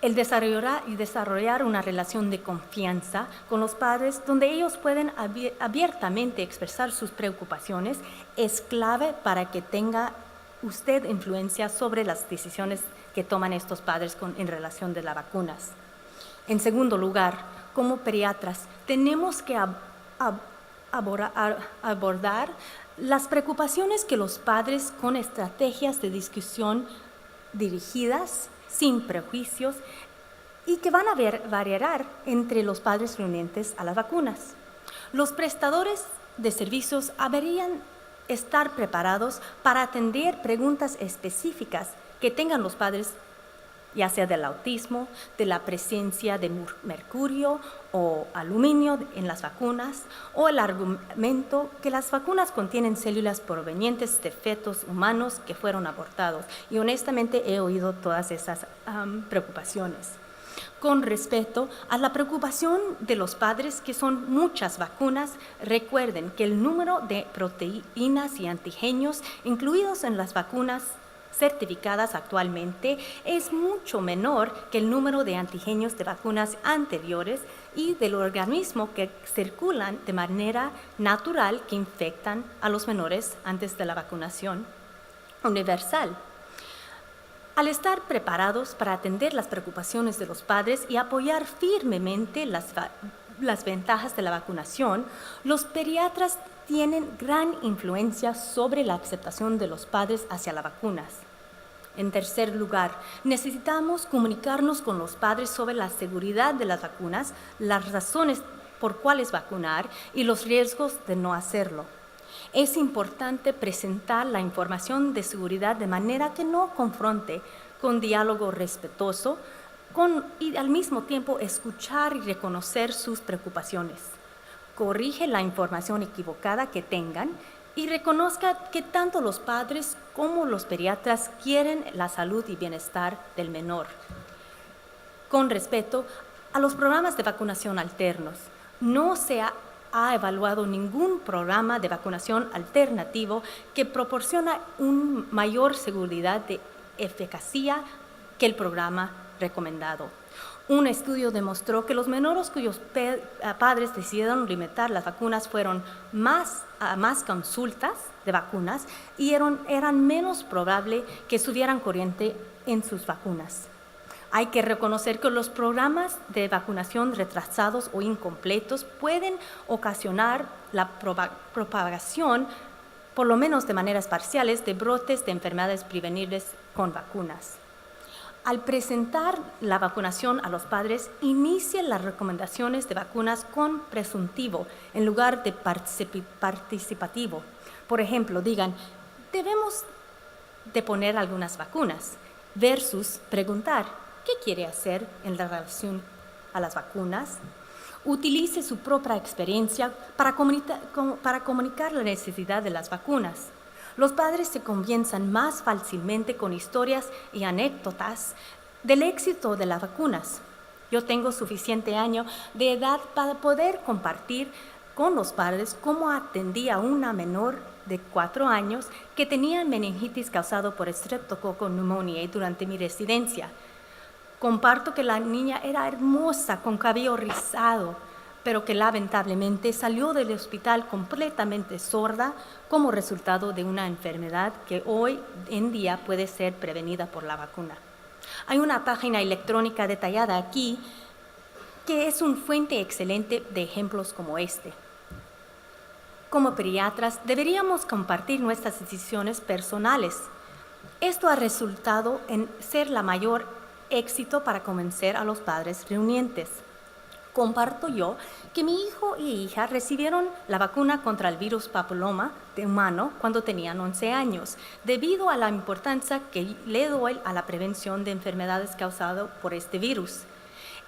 El desarrollar una relación de confianza con los padres donde ellos pueden abiertamente expresar sus preocupaciones es clave para que tenga usted influencia sobre las decisiones que toman estos padres en relación de las vacunas. En segundo lugar, como pediatras, tenemos que abordar las preocupaciones que los padres con estrategias de discusión dirigidas, sin prejuicios, y que van a variar entre los padres renuentes a las vacunas. Los prestadores de servicios deberían estar preparados para atender preguntas específicas que tengan los padres, ya sea del autismo, de la presencia de mercurio o aluminio en las vacunas, o el argumento que las vacunas contienen células provenientes de fetos humanos que fueron abortados. Y honestamente he oído todas esas preocupaciones. Con respecto a la preocupación de los padres, que son muchas vacunas, recuerden que el número de proteínas y antígenos incluidos en las vacunas certificadas actualmente es mucho menor que el número de antígenos de vacunas anteriores y del organismo que circulan de manera natural que infectan a los menores antes de la vacunación universal. Al estar preparados para atender las preocupaciones de los padres y apoyar firmemente las ventajas de la vacunación, los pediatras tienen gran influencia sobre la aceptación de los padres hacia las vacunas. En tercer lugar, necesitamos comunicarnos con los padres sobre la seguridad de las vacunas, las razones por cuáles vacunar y los riesgos de no hacerlo. Es importante presentar la información de seguridad de manera que no confronte, con diálogo respetuoso, y al mismo tiempo escuchar y reconocer sus preocupaciones. Corrige la información equivocada que tengan y reconozca que tanto los padres como los pediatras quieren la salud y bienestar del menor. Con respecto a los programas de vacunación alternos, no se ha evaluado ningún programa de vacunación alternativo que proporciona una mayor seguridad de eficacia que el programa recomendado. Un estudio demostró que los menores cuyos padres decidieron limitar las vacunas fueron a más consultas de vacunas y eran menos probable que estuvieran corriente en sus vacunas. Hay que reconocer que los programas de vacunación retrasados o incompletos pueden ocasionar la propagación, por lo menos de maneras parciales, de brotes de enfermedades prevenibles con vacunas. Al presentar la vacunación a los padres, inicie las recomendaciones de vacunas con presuntivo en lugar de participativo. Por ejemplo, digan, debemos de poner algunas vacunas, versus preguntar, ¿qué quiere hacer en relación a las vacunas? Utilice su propia experiencia para comunicar la necesidad de las vacunas. Los padres se convenzan más fácilmente con historias y anécdotas del éxito de las vacunas. Yo tengo suficiente año de edad para poder compartir con los padres cómo atendí a una menor de 4 años que tenía meningitis causado por Streptococcus pneumoniae durante mi residencia. Comparto que la niña era hermosa, con cabello rizado, pero que lamentablemente salió del hospital completamente sorda como resultado de una enfermedad que hoy en día puede ser prevenida por la vacuna. Hay una página electrónica detallada aquí que es una fuente excelente de ejemplos como este. Como pediatras, deberíamos compartir nuestras decisiones personales. Esto ha resultado en ser la mayor éxito para convencer a los padres reunientes. Comparto yo que mi hijo y hija recibieron la vacuna contra el virus papiloma de humano cuando tenían 11 años, debido a la importancia que le doy a la prevención de enfermedades causadas por este virus.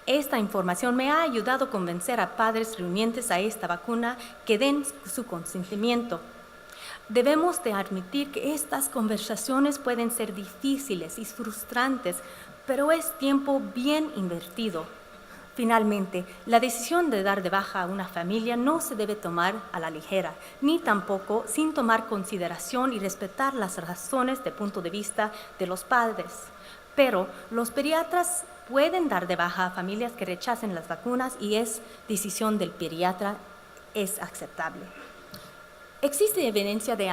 Esta información me ha ayudado a convencer a padres reunientes a esta vacuna que den su consentimiento. Debemos de admitir que estas conversaciones pueden ser difíciles y frustrantes, pero es tiempo bien invertido. Finalmente, la decisión de dar de baja a una familia no se debe tomar a la ligera, ni tampoco sin tomar consideración y respetar las razones de punto de vista de los padres. Pero los pediatras pueden dar de baja a familias que rechacen las vacunas y es decisión del pediatra, es aceptable. Existe evidencia de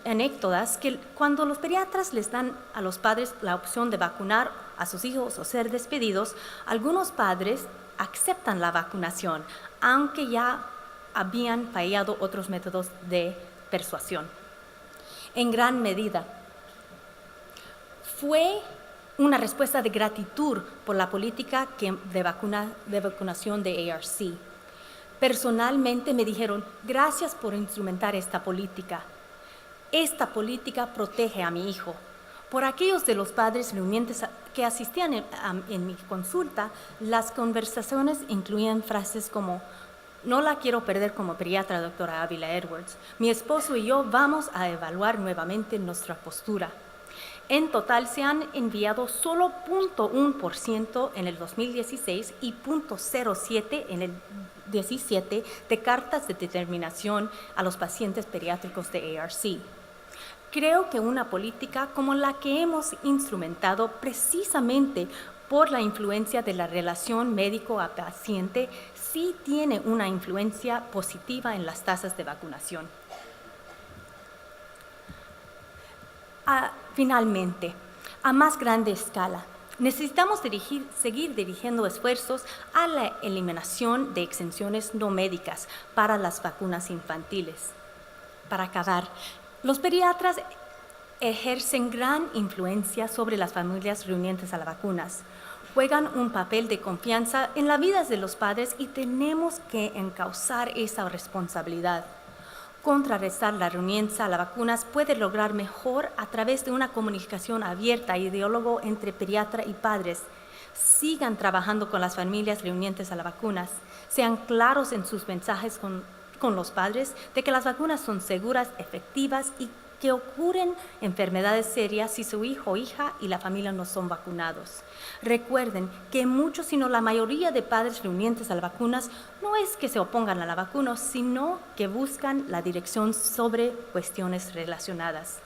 anécdotas que cuando los pediatras les dan a los padres la opción de vacunar a sus hijos o ser despedidos, algunos padres aceptan la vacunación, aunque ya habían fallado otros métodos de persuasión. En gran medida, fue una respuesta de gratitud por la política de vacunación de ARC. Personalmente me dijeron, gracias por instrumentar esta política. Esta política protege a mi hijo. Por aquellos de los padres reunientes que asistían en mi consulta, las conversaciones incluían frases como, no la quiero perder como pediatra, doctora Ávila Edwards. Mi esposo y yo vamos a evaluar nuevamente nuestra postura. En total se han enviado solo 0.1% en el 2016 y 0.07% en el 17 de cartas de determinación a los pacientes pediátricos de ARC. Creo que una política como la que hemos instrumentado precisamente por la influencia de la relación médico a paciente sí tiene una influencia positiva en las tasas de vacunación. Finalmente, a más grande escala, necesitamos seguir dirigiendo esfuerzos a la eliminación de exenciones no médicas para las vacunas infantiles. Para acabar, los pediatras ejercen gran influencia sobre las familias reunientes a las vacunas. juegan un papel de confianza en la vida de los padres y tenemos que encauzar esa responsabilidad. Contrarrestar la renuencia a las vacunas puede lograr mejor a través de una comunicación abierta y diálogo entre pediatra y padres. Sigan trabajando con las familias renuentes a las vacunas. Sean claros en sus mensajes con los padres de que las vacunas son seguras, efectivas y que ocurren enfermedades serias si su hijo o hija y la familia no son vacunados. Recuerden que muchos, sino la mayoría de padres renuentes a las vacunas no es que se opongan a la vacuna, sino que buscan la dirección sobre cuestiones relacionadas.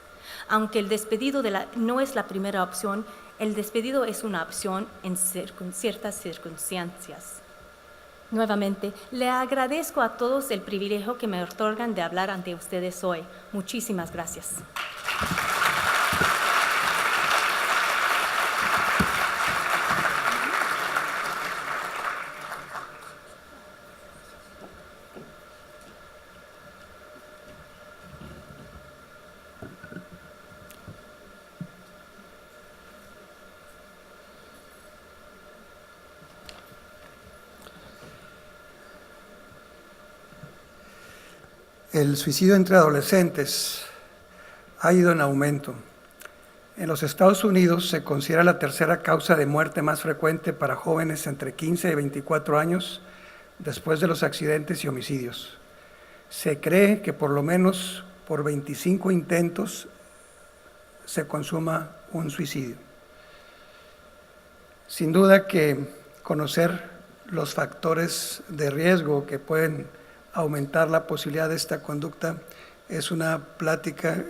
Aunque el despedido no es la primera opción, el despedido es una opción en ciertas circunstancias. Nuevamente, le agradezco a todos el privilegio que me otorgan de hablar ante ustedes hoy. Muchísimas gracias. El suicidio entre adolescentes ha ido en aumento. En los Estados Unidos se considera la tercera causa de muerte más frecuente para jóvenes entre 15 y 24 años después de los accidentes y homicidios. Se cree que por lo menos por 25 intentos se consuma un suicidio. Sin duda que conocer los factores de riesgo que pueden aumentar la posibilidad de esta conducta es una plática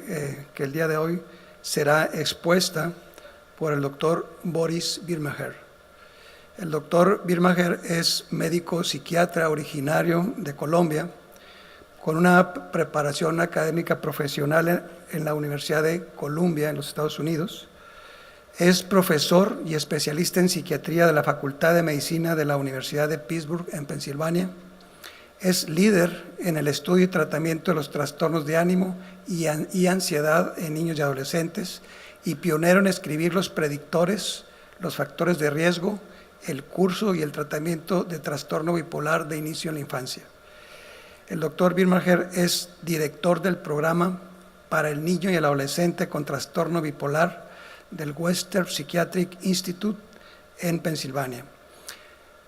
que el día de hoy será expuesta por el doctor Boris Birmacher. El doctor Birmacher es médico psiquiatra originario de Colombia, con una preparación académica profesional en la Universidad de Columbia, en los Estados Unidos. Es profesor y especialista en psiquiatría de la Facultad de Medicina de la Universidad de Pittsburgh, en Pensilvania. Es líder en el estudio y tratamiento de los trastornos de ánimo y ansiedad en niños y adolescentes, y pionero en escribir los predictores, los factores de riesgo, el curso y el tratamiento de trastorno bipolar de inicio en la infancia. El doctor Birmacher es director del programa para el niño y el adolescente con trastorno bipolar del Western Psychiatric Institute en Pensilvania.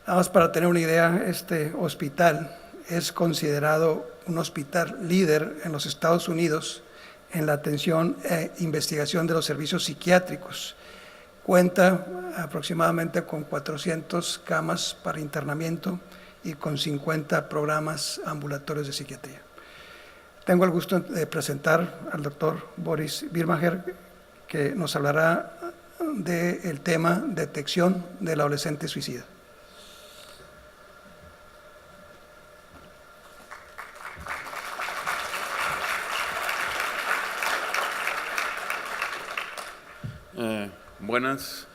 Nada más para tener una idea, este hospital es considerado un hospital líder en los Estados Unidos en la atención e investigación de los servicios psiquiátricos. Cuenta aproximadamente con 400 camas para internamiento y con 50 programas ambulatorios de psiquiatría. Tengo el gusto de presentar al doctor Boris Birmacher, que nos hablará del tema detección del adolescente suicida. Buenas,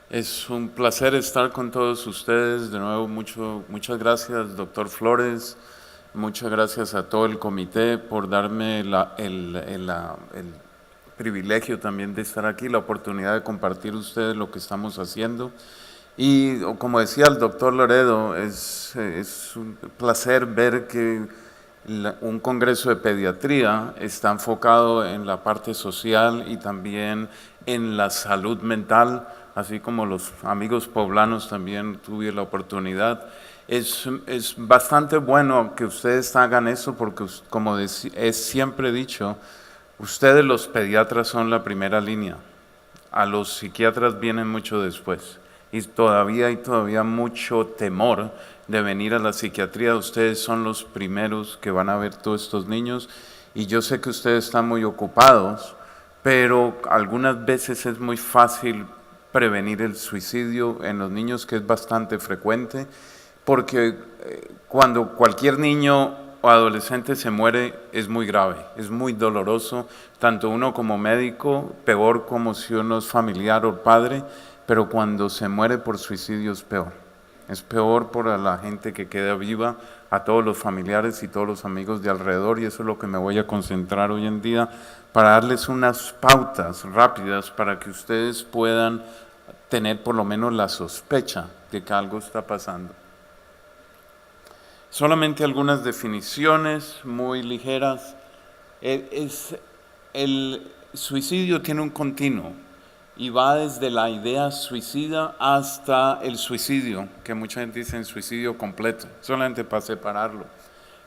es un placer estar con todos ustedes. De nuevo, muchas gracias, doctor Flores, muchas gracias a todo el comité por darme el privilegio también de estar aquí, la oportunidad de compartir ustedes lo que estamos haciendo. Y como decía el doctor Loredo, es un placer ver que un congreso de pediatría está enfocado en la parte social y también en la salud mental, así como los amigos poblanos también tuve la oportunidad. Es bastante bueno que ustedes hagan eso porque, como siempre he dicho, ustedes los pediatras son la primera línea. A los psiquiatras vienen mucho después. Y todavía hay mucho temor de venir a la psiquiatría. Ustedes son los primeros que van a ver todos estos niños. Y yo sé que ustedes están muy ocupados, pero algunas veces es muy fácil prevenir el suicidio en los niños, que es bastante frecuente, porque cuando cualquier niño o adolescente se muere es muy grave, es muy doloroso, tanto uno como médico, peor como si uno es familiar o padre, pero cuando se muere por suicidio es peor. Es peor por la gente que queda viva, a todos los familiares y todos los amigos de alrededor, y eso es lo que me voy a concentrar hoy en día, para darles unas pautas rápidas para que ustedes puedan tener por lo menos la sospecha de que algo está pasando. Solamente algunas definiciones muy ligeras. El suicidio tiene un continuo y va desde la idea suicida hasta el suicidio, que mucha gente dice en suicidio completo, solamente para separarlo.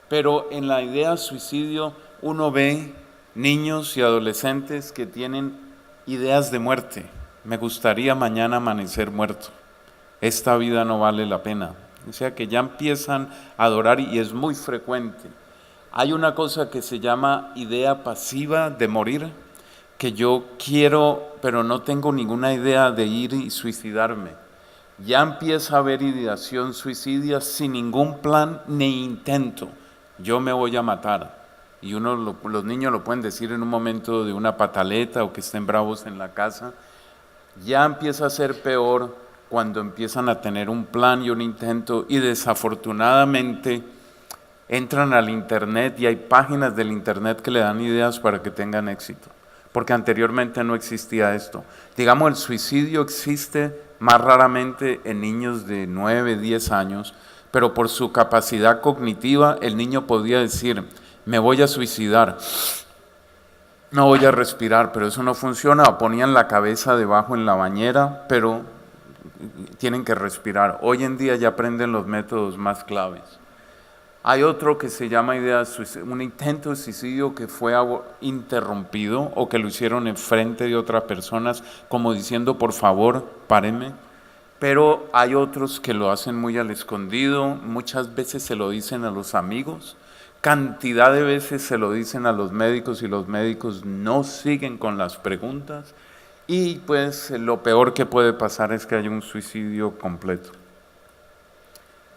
Pero en la idea suicidio uno ve niños y adolescentes que tienen ideas de muerte. Me gustaría mañana amanecer muerto. Esta vida no vale la pena. O sea que ya empiezan a adorar y es muy frecuente. Hay una cosa que se llama idea pasiva de morir, que yo quiero, pero no tengo ninguna idea de ir y suicidarme. Ya empieza a haber ideación suicidia sin ningún plan ni intento. Yo me voy a matar. Y los niños lo pueden decir en un momento de una pataleta o que estén bravos en la casa. Ya empieza a ser peor cuando empiezan a tener un plan y un intento y desafortunadamente entran al internet y hay páginas del internet que le dan ideas para que tengan éxito, porque anteriormente no existía esto. Digamos, el suicidio existe más raramente en niños de 9, 10 años, pero por su capacidad cognitiva el niño podía decir, me voy a suicidar, no voy a respirar, pero eso no funciona, o ponían la cabeza debajo en la bañera, pero tienen que respirar. Hoy en día ya aprenden los métodos más claves. Hay otro que se llama un intento de suicidio que fue interrumpido o que lo hicieron en frente de otras personas, como diciendo, por favor, párenme. Pero hay otros que lo hacen muy al escondido, muchas veces se lo dicen a los amigos, cantidad de veces se lo dicen a los médicos y los médicos no siguen con las preguntas. Y pues lo peor que puede pasar es que haya un suicidio completo.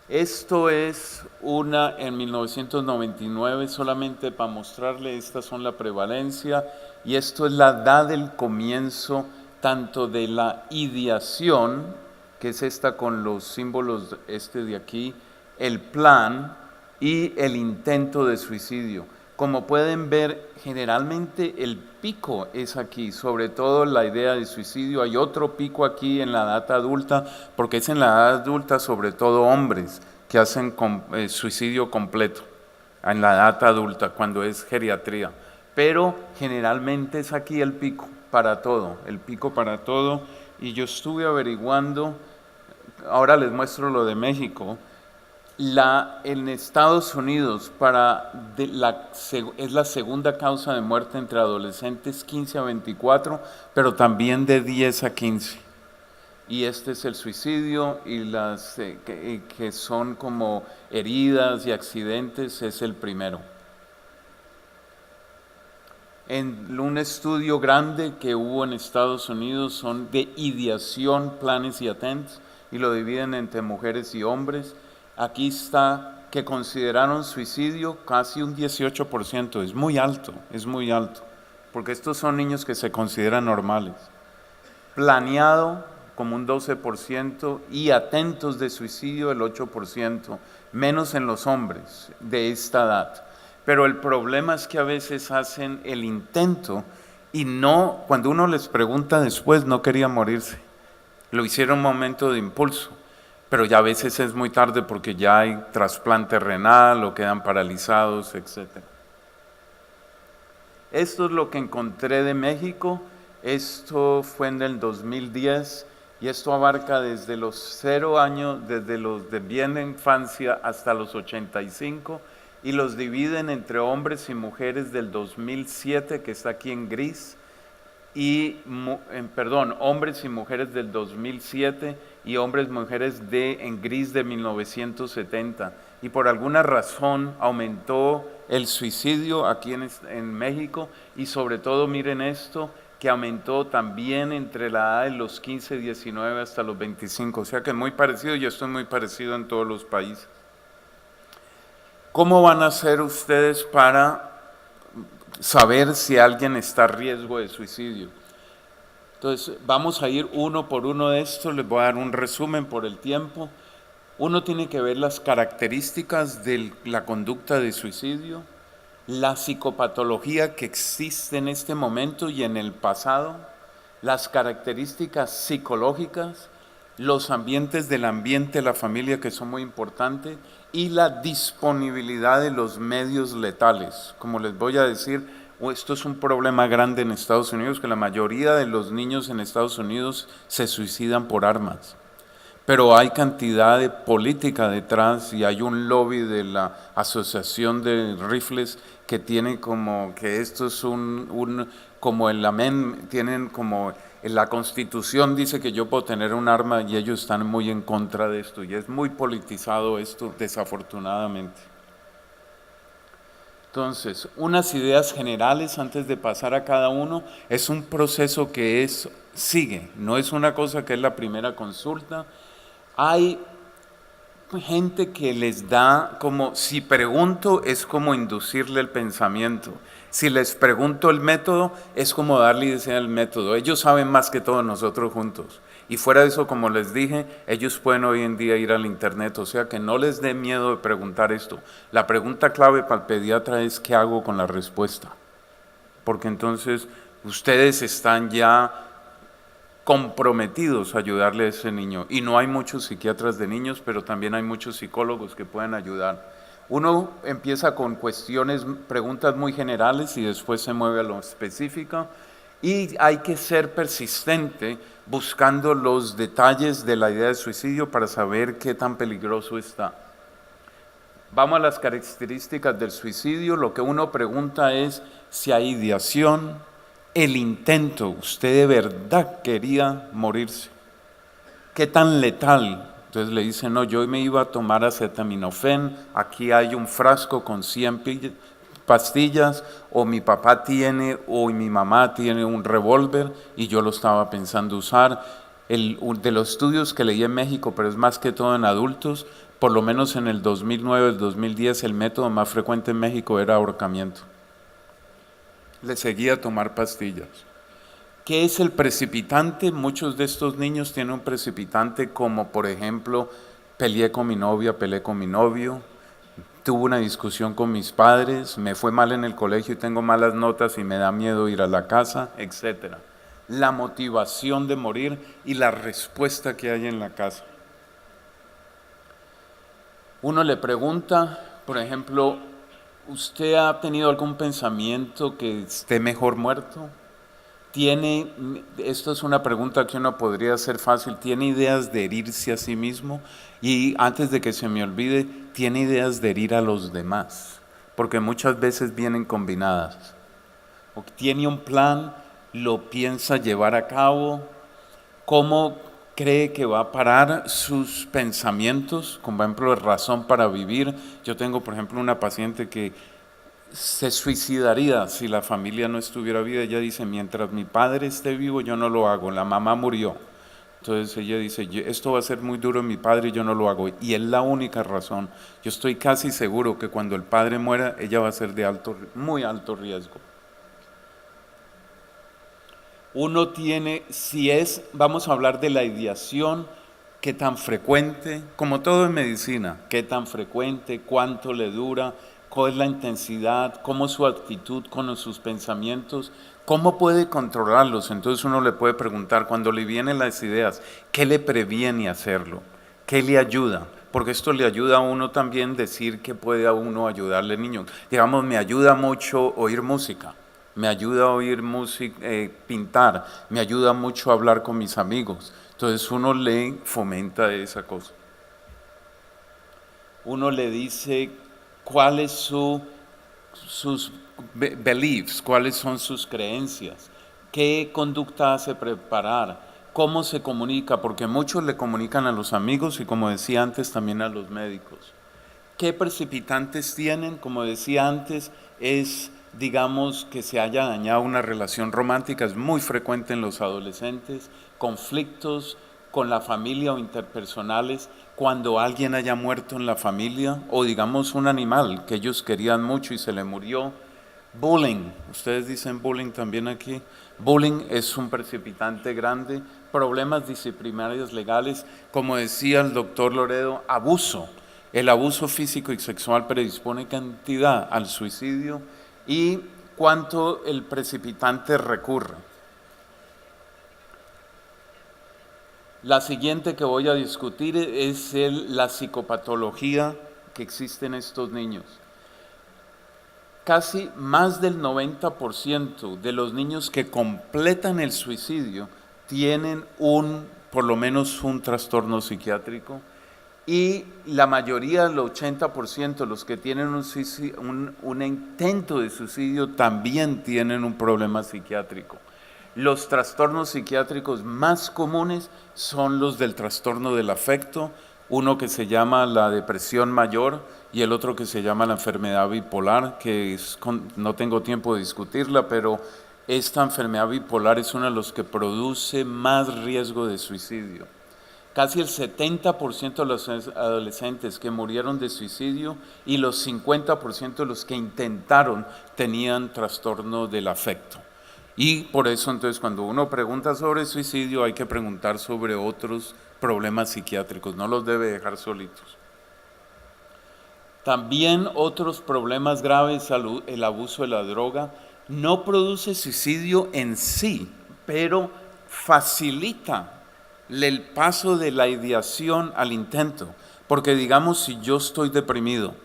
Esto es en 1999, solamente para mostrarle, estas son la prevalencia, y esto es la edad del comienzo, tanto de la ideación, que es esta con los símbolos de aquí, el plan y el intento de suicidio. Como pueden ver, generalmente el pico es aquí, sobre todo la idea de suicidio. Hay otro pico aquí en la edad adulta, porque es en la edad adulta sobre todo hombres que hacen suicidio completo, en la edad adulta, cuando es geriatría. Pero generalmente es aquí el pico para todo, Y yo estuve averiguando, ahora les muestro lo de México. En Estados Unidos es la segunda causa de muerte entre adolescentes 15 a 24, pero también de 10 a 15. Y este es el suicidio y las que son como heridas y accidentes es el primero. En un estudio grande que hubo en Estados Unidos son de ideación, planes y attempts, y lo dividen entre mujeres y hombres. Aquí está que consideraron suicidio casi un 18%, es muy alto, porque estos son niños que se consideran normales. Planeado como un 12% y atentos de suicidio el 8%, menos en los hombres de esta edad. Pero el problema es que a veces hacen el intento y no, cuando uno les pregunta después, no querían morirse. Lo hicieron en un momento de impulso. Pero ya a veces es muy tarde porque ya hay trasplante renal o quedan paralizados, etc. Esto es lo que encontré de México. Esto fue en el 2010 y esto abarca desde los 0 años, desde los de bien de infancia hasta los 85, y los dividen entre hombres y mujeres del 2007, que está aquí en gris, hombres y mujeres del 2007 y hombres y mujeres en gris de 1970. Y por alguna razón aumentó el suicidio aquí en México, y sobre todo miren esto, que aumentó también entre la edad de los 15, 19 hasta los 25. O sea que es muy parecido, y esto es muy parecido en todos los países. ¿Cómo van a hacer ustedes para saber si alguien está a riesgo de suicidio? Entonces, vamos a ir uno por uno de estos, les voy a dar un resumen por el tiempo. Uno tiene que ver las características de la conducta de suicidio, la psicopatología que existe en este momento y en el pasado, las características psicológicas, los ambientes del ambiente, la familia, que son muy importantes, y la disponibilidad de los medios letales. Como les voy a decir, esto es un problema grande en Estados Unidos, que la mayoría de los niños en Estados Unidos se suicidan por armas. Pero hay cantidad de política detrás y hay un lobby de la Asociación de Rifles que tiene como que esto es como el amén, tienen como la Constitución dice que yo puedo tener un arma y ellos están muy en contra de esto y es muy politizado esto, desafortunadamente. Entonces, unas ideas generales antes de pasar a cada uno. Es un proceso que sigue, no es una cosa que es la primera consulta. Hay gente que les da como, si pregunto es como inducirle el pensamiento. Si les pregunto el método, es como darle idea al método. Ellos saben más que todos nosotros juntos. Y fuera de eso, como les dije, ellos pueden hoy en día ir al internet, o sea que no les dé miedo de preguntar esto. La pregunta clave para el pediatra es ¿qué hago con la respuesta? Porque entonces ustedes están ya comprometidos a ayudarle a ese niño. Y no hay muchos psiquiatras de niños, pero también hay muchos psicólogos que pueden ayudar. Uno empieza con preguntas muy generales y después se mueve a lo específico. Y hay que ser persistente buscando los detalles de la idea de suicidio para saber qué tan peligroso está. Vamos a las características del suicidio. Lo que uno pregunta es si hay ideación, el intento, usted de verdad quería morirse. ¿Qué tan letal? Entonces le dicen, no, yo me iba a tomar acetaminofén, aquí hay un frasco con 100 pastillas, o mi papá tiene, o mi mamá tiene un revólver, y yo lo estaba pensando usar. De los estudios que leí en México, pero es más que todo en adultos, por lo menos en el 2009, el 2010, el método más frecuente en México era ahorcamiento. Le seguía a tomar pastillas. ¿Qué es el precipitante? Muchos de estos niños tienen un precipitante como, por ejemplo, peleé con mi novia, peleé con mi novio, tuve una discusión con mis padres, me fue mal en el colegio y tengo malas notas y me da miedo ir a la casa, etc. La motivación de morir y la respuesta que hay en la casa. Uno le pregunta, por ejemplo, ¿usted ha tenido algún pensamiento que esté mejor muerto? Esto es una pregunta que uno podría hacer fácil, ¿tiene ideas de herirse a sí mismo? Y antes de que se me olvide, ¿tiene ideas de herir a los demás? Porque muchas veces vienen combinadas. O tiene un plan, lo piensa llevar a cabo, ¿cómo cree que va a parar sus pensamientos? Como por ejemplo, razón para vivir. Yo tengo, por ejemplo, una paciente que se suicidaría si la familia no estuviera viva. Ella dice, mientras mi padre esté vivo, yo no lo hago, la mamá murió. Entonces ella dice, esto va a ser muy duro en mi padre y yo no lo hago. Y es la única razón. Yo estoy casi seguro que cuando el padre muera, ella va a ser de muy alto riesgo. Uno tiene, vamos a hablar de la ideación, qué tan frecuente, como todo en medicina, qué tan frecuente, cuánto le dura, cuál es la intensidad, cómo es su actitud con sus pensamientos, cómo puede controlarlos. Entonces uno le puede preguntar, cuando le vienen las ideas, ¿qué le previene hacerlo? ¿Qué le ayuda? Porque esto le ayuda a uno también decir que puede a uno ayudarle al niño. Digamos, me ayuda mucho oír música, me ayuda a oír música, pintar, me ayuda mucho a hablar con mis amigos. Entonces uno le fomenta esa cosa. Uno le dice cuáles son sus beliefs, cuáles son sus creencias, qué conducta hace preparar, cómo se comunica, porque muchos le comunican a los amigos y, como decía antes, también a los médicos. ¿Qué precipitantes tienen? Como decía antes, digamos, que se haya dañado una relación romántica, es muy frecuente en los adolescentes, conflictos con la familia o interpersonales, cuando alguien haya muerto en la familia, o digamos un animal que ellos querían mucho y se le murió. Bullying, ustedes dicen bullying también aquí. Bullying es un precipitante grande. Problemas disciplinarios legales, como decía el doctor Loredo, abuso. El abuso físico y sexual predispone cantidad al suicidio. Y cuánto el precipitante recurre. La siguiente que voy a discutir es la psicopatología que existe en estos niños. Casi más del 90% de los niños que completan el suicidio tienen por lo menos un trastorno psiquiátrico, y la mayoría, el 80% de los que tienen un intento de suicidio también tienen un problema psiquiátrico. Los trastornos psiquiátricos más comunes son los del trastorno del afecto, uno que se llama la depresión mayor y el otro que se llama la enfermedad bipolar, no tengo tiempo de discutirla, pero esta enfermedad bipolar es uno de los que produce más riesgo de suicidio. Casi el 70% de los adolescentes que murieron de suicidio y los 50% de los que intentaron tenían trastorno del afecto. Y por eso entonces cuando uno pregunta sobre suicidio hay que preguntar sobre otros problemas psiquiátricos, no los debe dejar solitos. También otros problemas graves, el abuso de la droga, no produce suicidio en sí, pero facilita el paso de la ideación al intento. Porque digamos, si yo estoy deprimido,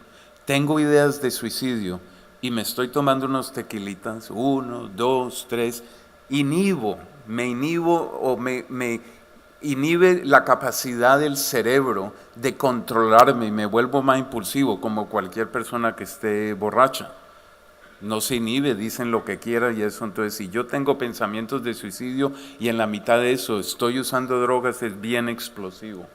tengo ideas de suicidio y me estoy tomando unos tequilitas, 1, 2, 3, me inhibe la capacidad del cerebro de controlarme y me vuelvo más impulsivo, como cualquier persona que esté borracha. No se inhibe, dicen lo que quiera y eso. Entonces, si yo tengo pensamientos de suicidio y en la mitad de eso estoy usando drogas, es bien explosivo.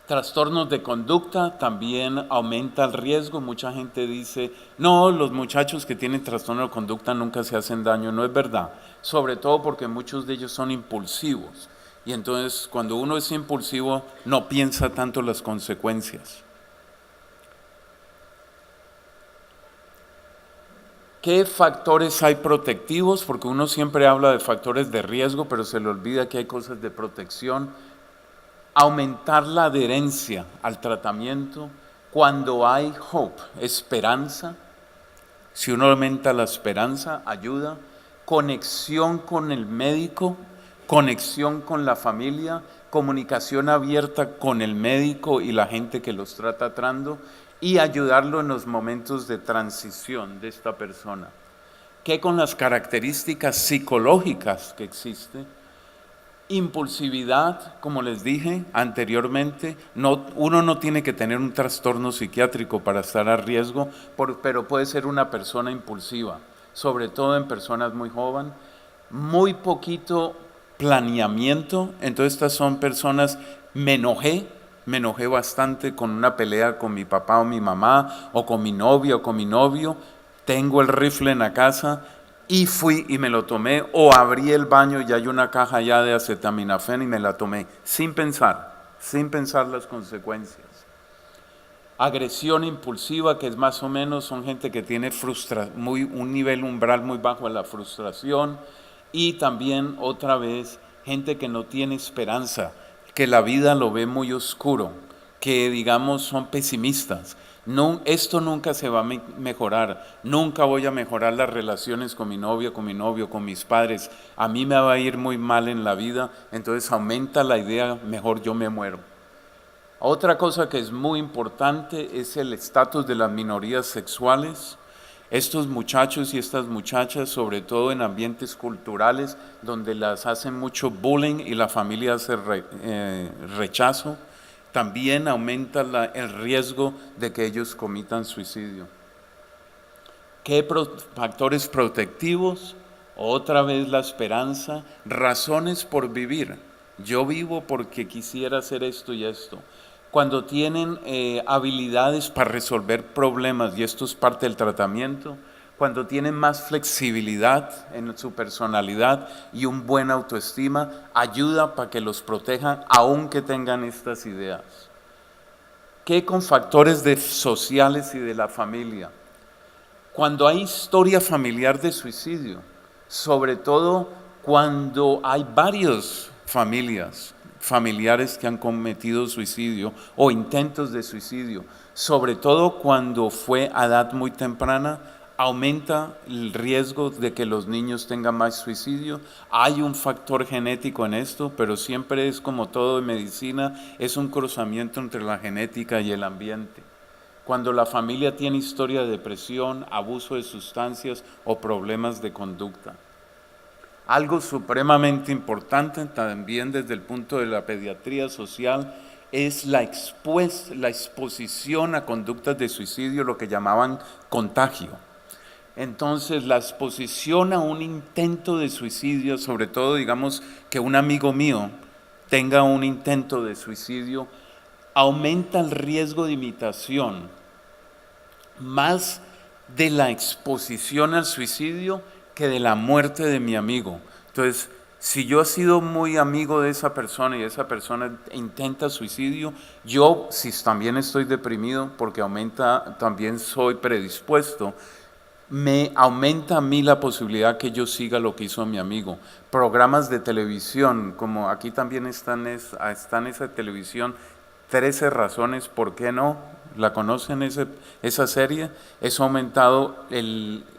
Trastornos de conducta también aumenta el riesgo. Mucha gente dice, no, los muchachos que tienen trastorno de conducta nunca se hacen daño. No es verdad, sobre todo porque muchos de ellos son impulsivos. Y entonces, cuando uno es impulsivo, no piensa tanto las consecuencias. ¿Qué factores hay protectivos? Porque uno siempre habla de factores de riesgo, pero se le olvida que hay cosas de protección. Aumentar la adherencia al tratamiento cuando hay hope, esperanza. Si uno aumenta la esperanza, ayuda. Conexión con el médico, conexión con la familia, comunicación abierta con el médico y la gente que los está tratando, y ayudarlo en los momentos de transición de esta persona. ¿Qué con las características psicológicas que existen? Impulsividad, como les dije anteriormente, uno no tiene que tener un trastorno psiquiátrico para estar a riesgo, pero puede ser una persona impulsiva, sobre todo en personas muy jóvenes. Muy poquito planeamiento, entonces estas son personas, me enojé bastante con una pelea con mi papá o mi mamá, o con mi novia o con mi novio, tengo el rifle en la casa, y fui y me lo tomé, o abrí el baño y hay una caja ya de acetaminofén y me la tomé, sin pensar las consecuencias. Agresión impulsiva, que es más o menos, son gente que tiene un nivel umbral muy bajo de la frustración, y también otra vez gente que no tiene esperanza, que la vida lo ve muy oscuro, que digamos son pesimistas. No, esto nunca se va a mejorar, nunca voy a mejorar las relaciones con mi novia, con mi novio, con mis padres, a mí me va a ir muy mal en la vida, entonces aumenta la idea, mejor yo me muero. Otra cosa que es muy importante es el estatus de las minorías sexuales. Estos muchachos y estas muchachas, sobre todo en ambientes culturales donde las hacen mucho bullying y la familia hace rechazo, también aumenta el riesgo de que ellos cometan suicidio. ¿Qué factores protectivos? Otra vez la esperanza, razones por vivir. Yo vivo porque quisiera hacer esto y esto. Cuando tienen habilidades para resolver problemas, y esto es parte del tratamiento, cuando tienen más flexibilidad en su personalidad y un buen autoestima, ayuda para que los protejan aunque tengan estas ideas. ¿Qué con factores sociales y de la familia? Cuando hay historia familiar de suicidio, sobre todo cuando hay varias familiares que han cometido suicidio o intentos de suicidio, sobre todo cuando fue a edad muy temprana, aumenta el riesgo de que los niños tengan más suicidio. Hay un factor genético en esto, pero siempre es como todo en medicina, es un cruzamiento entre la genética y el ambiente. Cuando la familia tiene historia de depresión, abuso de sustancias o problemas de conducta. Algo supremamente importante también desde el punto de la pediatría social es la exposición a conductas de suicidio, lo que llamaban contagio. Entonces, la exposición a un intento de suicidio, sobre todo, digamos, que un amigo mío tenga un intento de suicidio, aumenta el riesgo de imitación más de la exposición al suicidio que de la muerte de mi amigo. Entonces, si yo he sido muy amigo de esa persona y esa persona intenta suicidio, yo si también estoy deprimido, porque también soy predispuesto, me aumenta a mí la posibilidad que yo siga lo que hizo mi amigo. Programas de televisión, como aquí también está esa televisión, 13 razones por qué no, ¿la conocen esa serie? Eso ha aumentado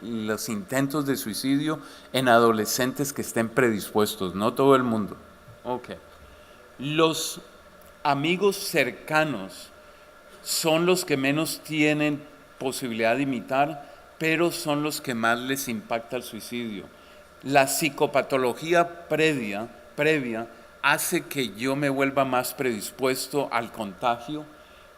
los intentos de suicidio en adolescentes que estén predispuestos, no todo el mundo. Okay. Los amigos cercanos son los que menos tienen posibilidad de imitar, pero son los que más les impacta el suicidio. La psicopatología previa hace que yo me vuelva más predispuesto al contagio,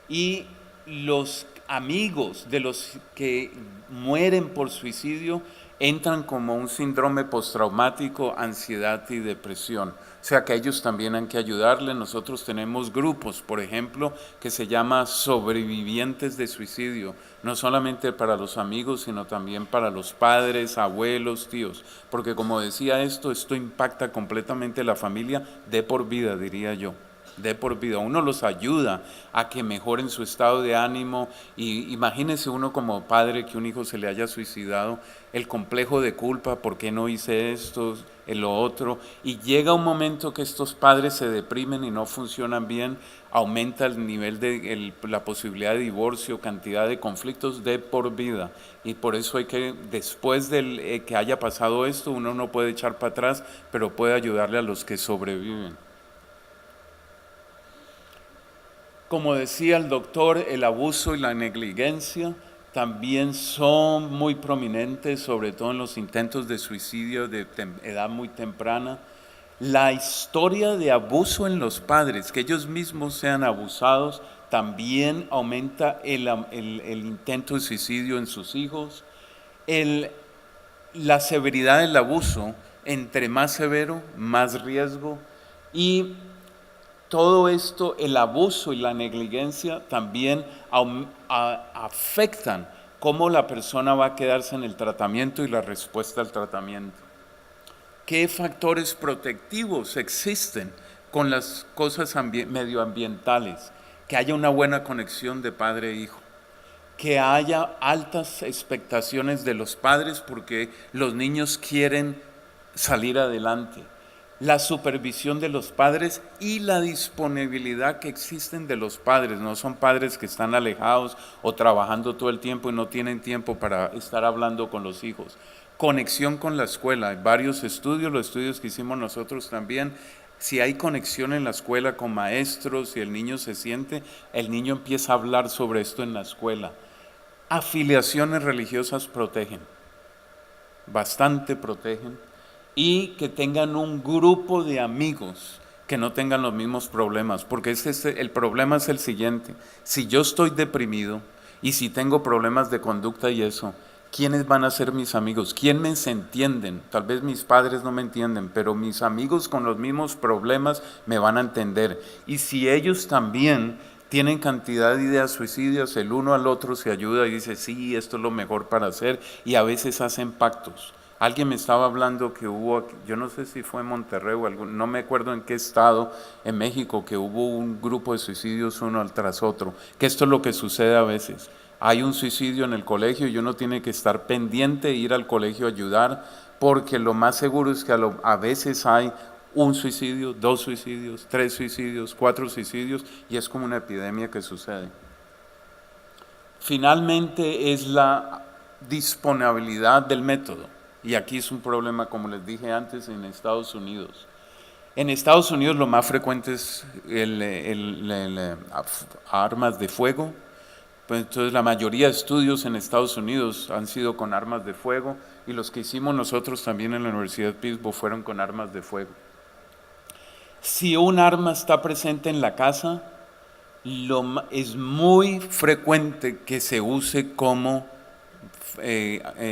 y los amigos de los que mueren por suicidio entran como un síndrome postraumático, ansiedad y depresión. O sea que ellos también hay que ayudarle. Nosotros tenemos grupos, por ejemplo, que se llama sobrevivientes de suicidio, no solamente para los amigos, sino también para los padres, abuelos, tíos, porque como decía esto impacta completamente la familia de por vida, diría yo. De por vida. Uno los ayuda a que mejoren su estado de ánimo, y imagínese uno como padre que un hijo se le haya suicidado, el complejo de culpa, ¿por qué no hice esto, lo otro? Y llega un momento que estos padres se deprimen y no funcionan bien, aumenta el nivel de la posibilidad de divorcio, cantidad de conflictos de por vida, y por eso hay que, después de que haya pasado esto, uno no puede echar para atrás, pero puede ayudarle a los que sobreviven. Como decía el doctor, el abuso y la negligencia también son muy prominentes, sobre todo en los intentos de suicidio de edad muy temprana. La historia de abuso en los padres, que ellos mismos sean abusados, también aumenta el intento de suicidio en sus hijos. La severidad del abuso, entre más severo, más riesgo. Y todo esto, el abuso y la negligencia también afectan cómo la persona va a quedarse en el tratamiento y la respuesta al tratamiento. ¿Qué factores protectivos existen con las cosas medioambientales? Que haya una buena conexión de padre e hijo, que haya altas expectaciones de los padres porque los niños quieren salir adelante. La supervisión de los padres y la disponibilidad que existen de los padres. No son padres que están alejados o trabajando todo el tiempo y no tienen tiempo para estar hablando con los hijos. Conexión con la escuela. Hay varios estudios, los estudios que hicimos nosotros también. Si hay conexión en la escuela con maestros, si el niño se siente, el niño empieza a hablar sobre esto en la escuela. Afiliaciones religiosas protegen, bastante protegen. Y que tengan un grupo de amigos que no tengan los mismos problemas, porque el problema es el siguiente: si yo estoy deprimido y si tengo problemas de conducta y eso, ¿quiénes van a ser mis amigos? ¿Quiénes me entienden? Tal vez mis padres no me entienden, pero mis amigos con los mismos problemas me van a entender. Y si ellos también tienen cantidad de ideas suicidas, el uno al otro se ayuda y dice, sí, esto es lo mejor para hacer, y a veces hacen pactos. Alguien me estaba hablando que hubo, yo no sé si fue en Monterrey o no me acuerdo en qué estado, en México, que hubo un grupo de suicidios uno tras otro, que esto es lo que sucede a veces. Hay un suicidio en el colegio y uno tiene que estar pendiente, ir al colegio a ayudar, porque lo más seguro es que a veces hay un suicidio, 2 suicidios, 3 suicidios, 4 suicidios, y es como una epidemia que sucede. Finalmente es la disponibilidad del método. Y aquí es un problema, como les dije antes, en Estados Unidos. En Estados Unidos lo más frecuente es armas de fuego. Pues entonces la mayoría de estudios en Estados Unidos han sido con armas de fuego y los que hicimos nosotros también en la Universidad de Pittsburgh fueron con armas de fuego. Si un arma está presente en la casa, es muy frecuente que se use como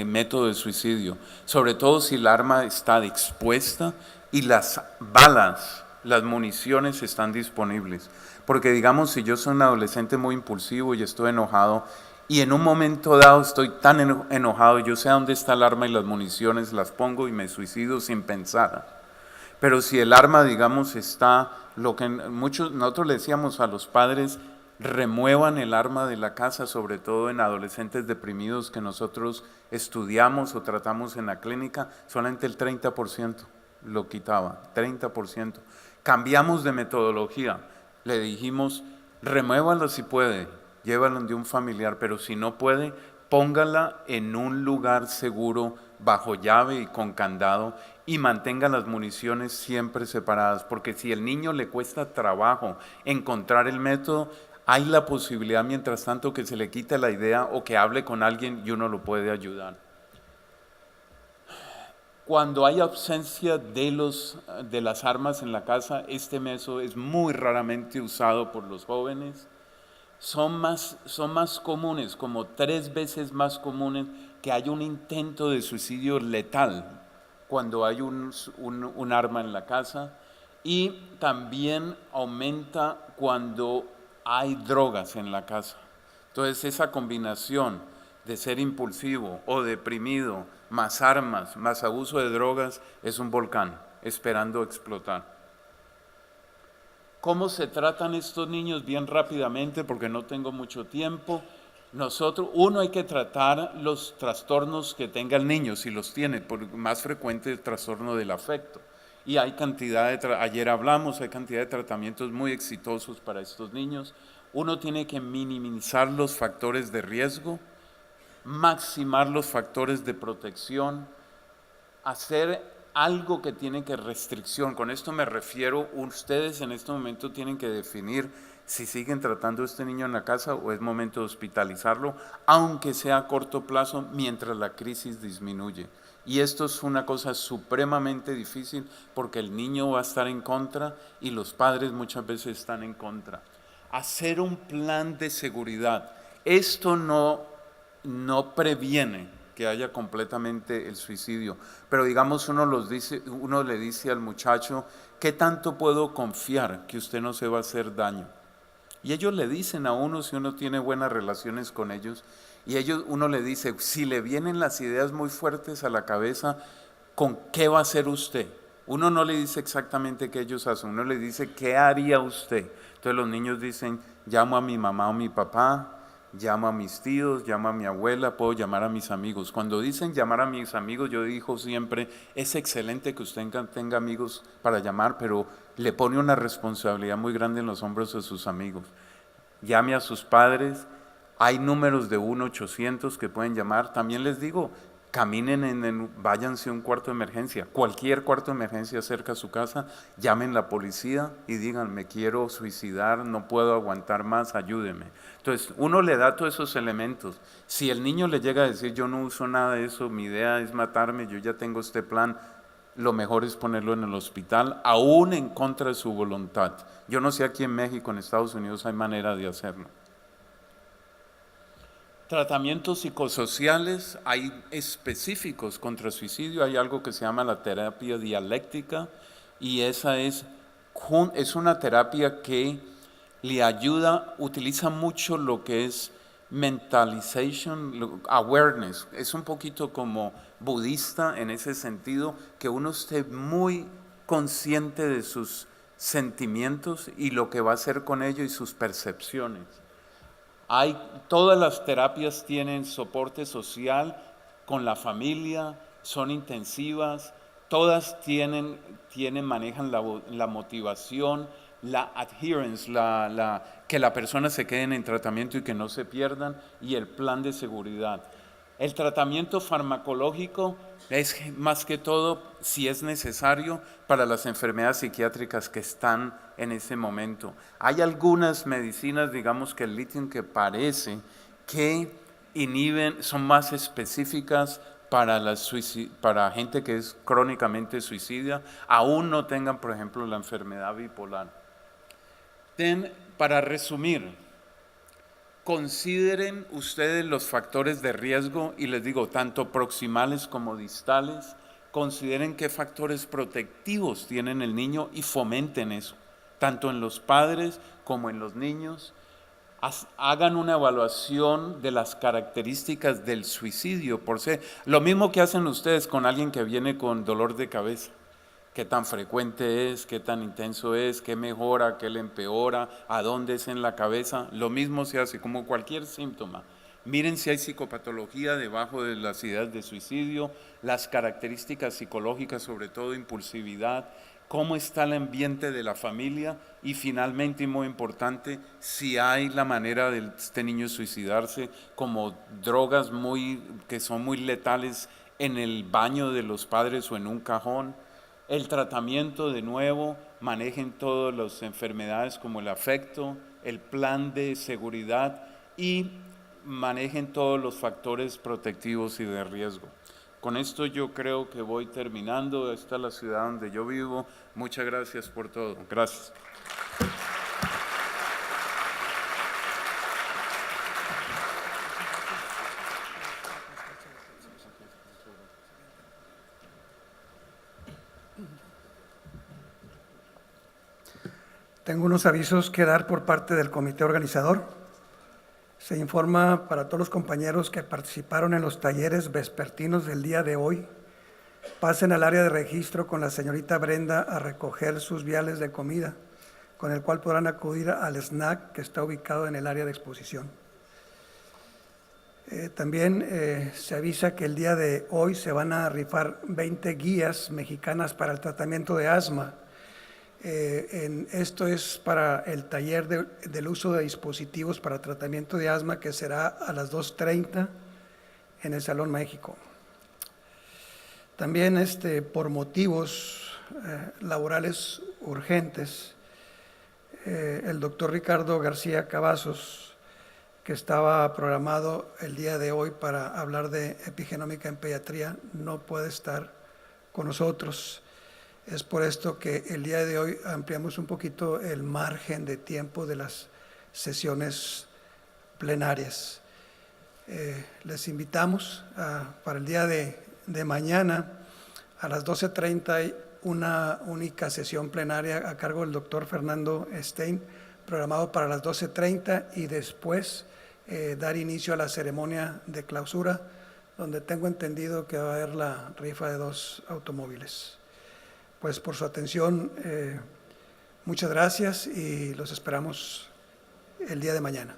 método de suicidio, sobre todo si el arma está expuesta y las balas, las municiones están disponibles. Porque digamos, si yo soy un adolescente muy impulsivo y estoy enojado, y en un momento dado estoy tan enojado, yo sé dónde está el arma y las municiones, las pongo y me suicido sin pensar. Pero si el arma, digamos, está, lo que nosotros le decíamos a los padres, remuevan el arma de la casa, sobre todo en adolescentes deprimidos que nosotros estudiamos o tratamos en la clínica, solamente el 30% lo quitaba, 30%. Cambiamos de metodología, le dijimos, remuévalo si puede, llévalo de un familiar, pero si no puede, póngala en un lugar seguro, bajo llave y con candado, y mantenga las municiones siempre separadas, porque si al niño le cuesta trabajo encontrar el método, hay la posibilidad mientras tanto que se le quite la idea o que hable con alguien y uno lo puede ayudar. Cuando hay ausencia de las armas en la casa, este método es muy raramente usado por los jóvenes. Son más comunes, como 3 veces más comunes que haya un intento de suicidio letal cuando hay un arma en la casa, y también aumenta cuando hay drogas en la casa. Entonces esa combinación de ser impulsivo o deprimido, más armas, más abuso de drogas, es un volcán esperando explotar. ¿Cómo se tratan estos niños? Bien rápidamente, porque no tengo mucho tiempo. Uno, hay que tratar los trastornos que tenga el niño, si los tiene, por más frecuente el trastorno del afecto. Y hay ayer hablamos, hay cantidad de tratamientos muy exitosos para estos niños. Uno tiene que minimizar los factores de riesgo, maximar los factores de protección, hacer algo que tiene que restricción. Con esto me refiero, ustedes en este momento tienen que definir si siguen tratando a este niño en la casa o es momento de hospitalizarlo, aunque sea a corto plazo, mientras la crisis disminuye. Y esto es una cosa supremamente difícil porque el niño va a estar en contra y los padres muchas veces están en contra. Hacer un plan de seguridad. Esto no previene que haya completamente el suicidio, pero digamos uno le dice al muchacho, ¿qué tanto puedo confiar que usted no se va a hacer daño? Y ellos le dicen a uno, si uno tiene buenas relaciones con ellos, y uno le dice, si le vienen las ideas muy fuertes a la cabeza, ¿con qué va a hacer usted? Uno no le dice exactamente qué ellos hacen, uno le dice, ¿qué haría usted? Entonces los niños dicen, llamo a mi mamá o mi papá, llamo a mis tíos, llamo a mi abuela, puedo llamar a mis amigos. Cuando dicen llamar a mis amigos, yo digo siempre, es excelente que usted tenga amigos para llamar, pero le pone una responsabilidad muy grande en los hombros de sus amigos. Llame a sus padres, hay números de 1-800 que pueden llamar. También les digo, caminen, váyanse a un cuarto de emergencia, cualquier cuarto de emergencia cerca a su casa, llamen a la policía y digan, me quiero suicidar, no puedo aguantar más, ayúdeme. Entonces, uno le da todos esos elementos. Si el niño le llega a decir, yo no uso nada de eso, mi idea es matarme, yo ya tengo este plan, lo mejor es ponerlo en el hospital, aún en contra de su voluntad. Yo no sé aquí en México, en Estados Unidos hay manera de hacerlo. Tratamientos psicosociales, hay específicos contra el suicidio, hay algo que se llama la terapia dialéctica y esa es una terapia que le ayuda, utiliza mucho lo que es mentalization, awareness, es un poquito como budista en ese sentido, que uno esté muy consciente de sus sentimientos y lo que va a hacer con ellos y sus percepciones. Todas las terapias tienen soporte social con la familia, son intensivas, todas manejan la motivación, la adherence, que la persona se quede en tratamiento y que no se pierdan, y el plan de seguridad. El tratamiento farmacológico es más que todo, si es necesario, para las enfermedades psiquiátricas que están en ese momento. Hay algunas medicinas, digamos que el litio, que parece que inhiben, son más específicas para gente que es crónicamente suicida, aún no tengan, por ejemplo, la enfermedad bipolar. Para resumir, consideren ustedes los factores de riesgo, y les digo, tanto proximales como distales. Consideren qué factores protectivos tienen el niño y fomenten eso, tanto en los padres como en los niños. Hagan una evaluación de las características del suicidio, por ser lo mismo que hacen ustedes con alguien que viene con dolor de cabeza. Qué tan frecuente es, qué tan intenso es, qué mejora, qué le empeora, a dónde es en la cabeza. Lo mismo se hace como cualquier síntoma. Miren si hay psicopatología debajo de las ideas de suicidio, las características psicológicas, sobre todo impulsividad, cómo está el ambiente de la familia y finalmente, y muy importante, si hay la manera de este niño suicidarse, como drogas que son muy letales en el baño de los padres o en un cajón. El tratamiento, de nuevo, manejen todas las enfermedades como el afecto, el plan de seguridad y manejen todos los factores protectivos y de riesgo. Con esto yo creo que voy terminando. Esta es la ciudad donde yo vivo. Muchas gracias por todo. Gracias. Tengo unos avisos que dar por parte del comité organizador. Se informa para todos los compañeros que participaron en los talleres vespertinos del día de hoy, pasen al área de registro con la señorita Brenda a recoger sus viales de comida, con el cual podrán acudir al snack que está ubicado en el área de exposición. También se avisa que el día de hoy se van a rifar 20 guías mexicanas para el tratamiento de asma. Esto es para el taller del uso de dispositivos para tratamiento de asma, que será a las 2:30 en el Salón México. También por motivos laborales urgentes, el doctor Ricardo García Cavazos, que estaba programado el día de hoy para hablar de epigenómica en pediatría, no puede estar con nosotros. Es por esto que el día de hoy ampliamos un poquito el margen de tiempo de las sesiones plenarias. Les invitamos para el día de mañana a las 12:30 hay una única sesión plenaria a cargo del doctor Fernando Stein, programado para las 12:30 y después dar inicio a la ceremonia de clausura, donde tengo entendido que va a haber la rifa de 2 automóviles. Pues por su atención, muchas gracias y los esperamos el día de mañana.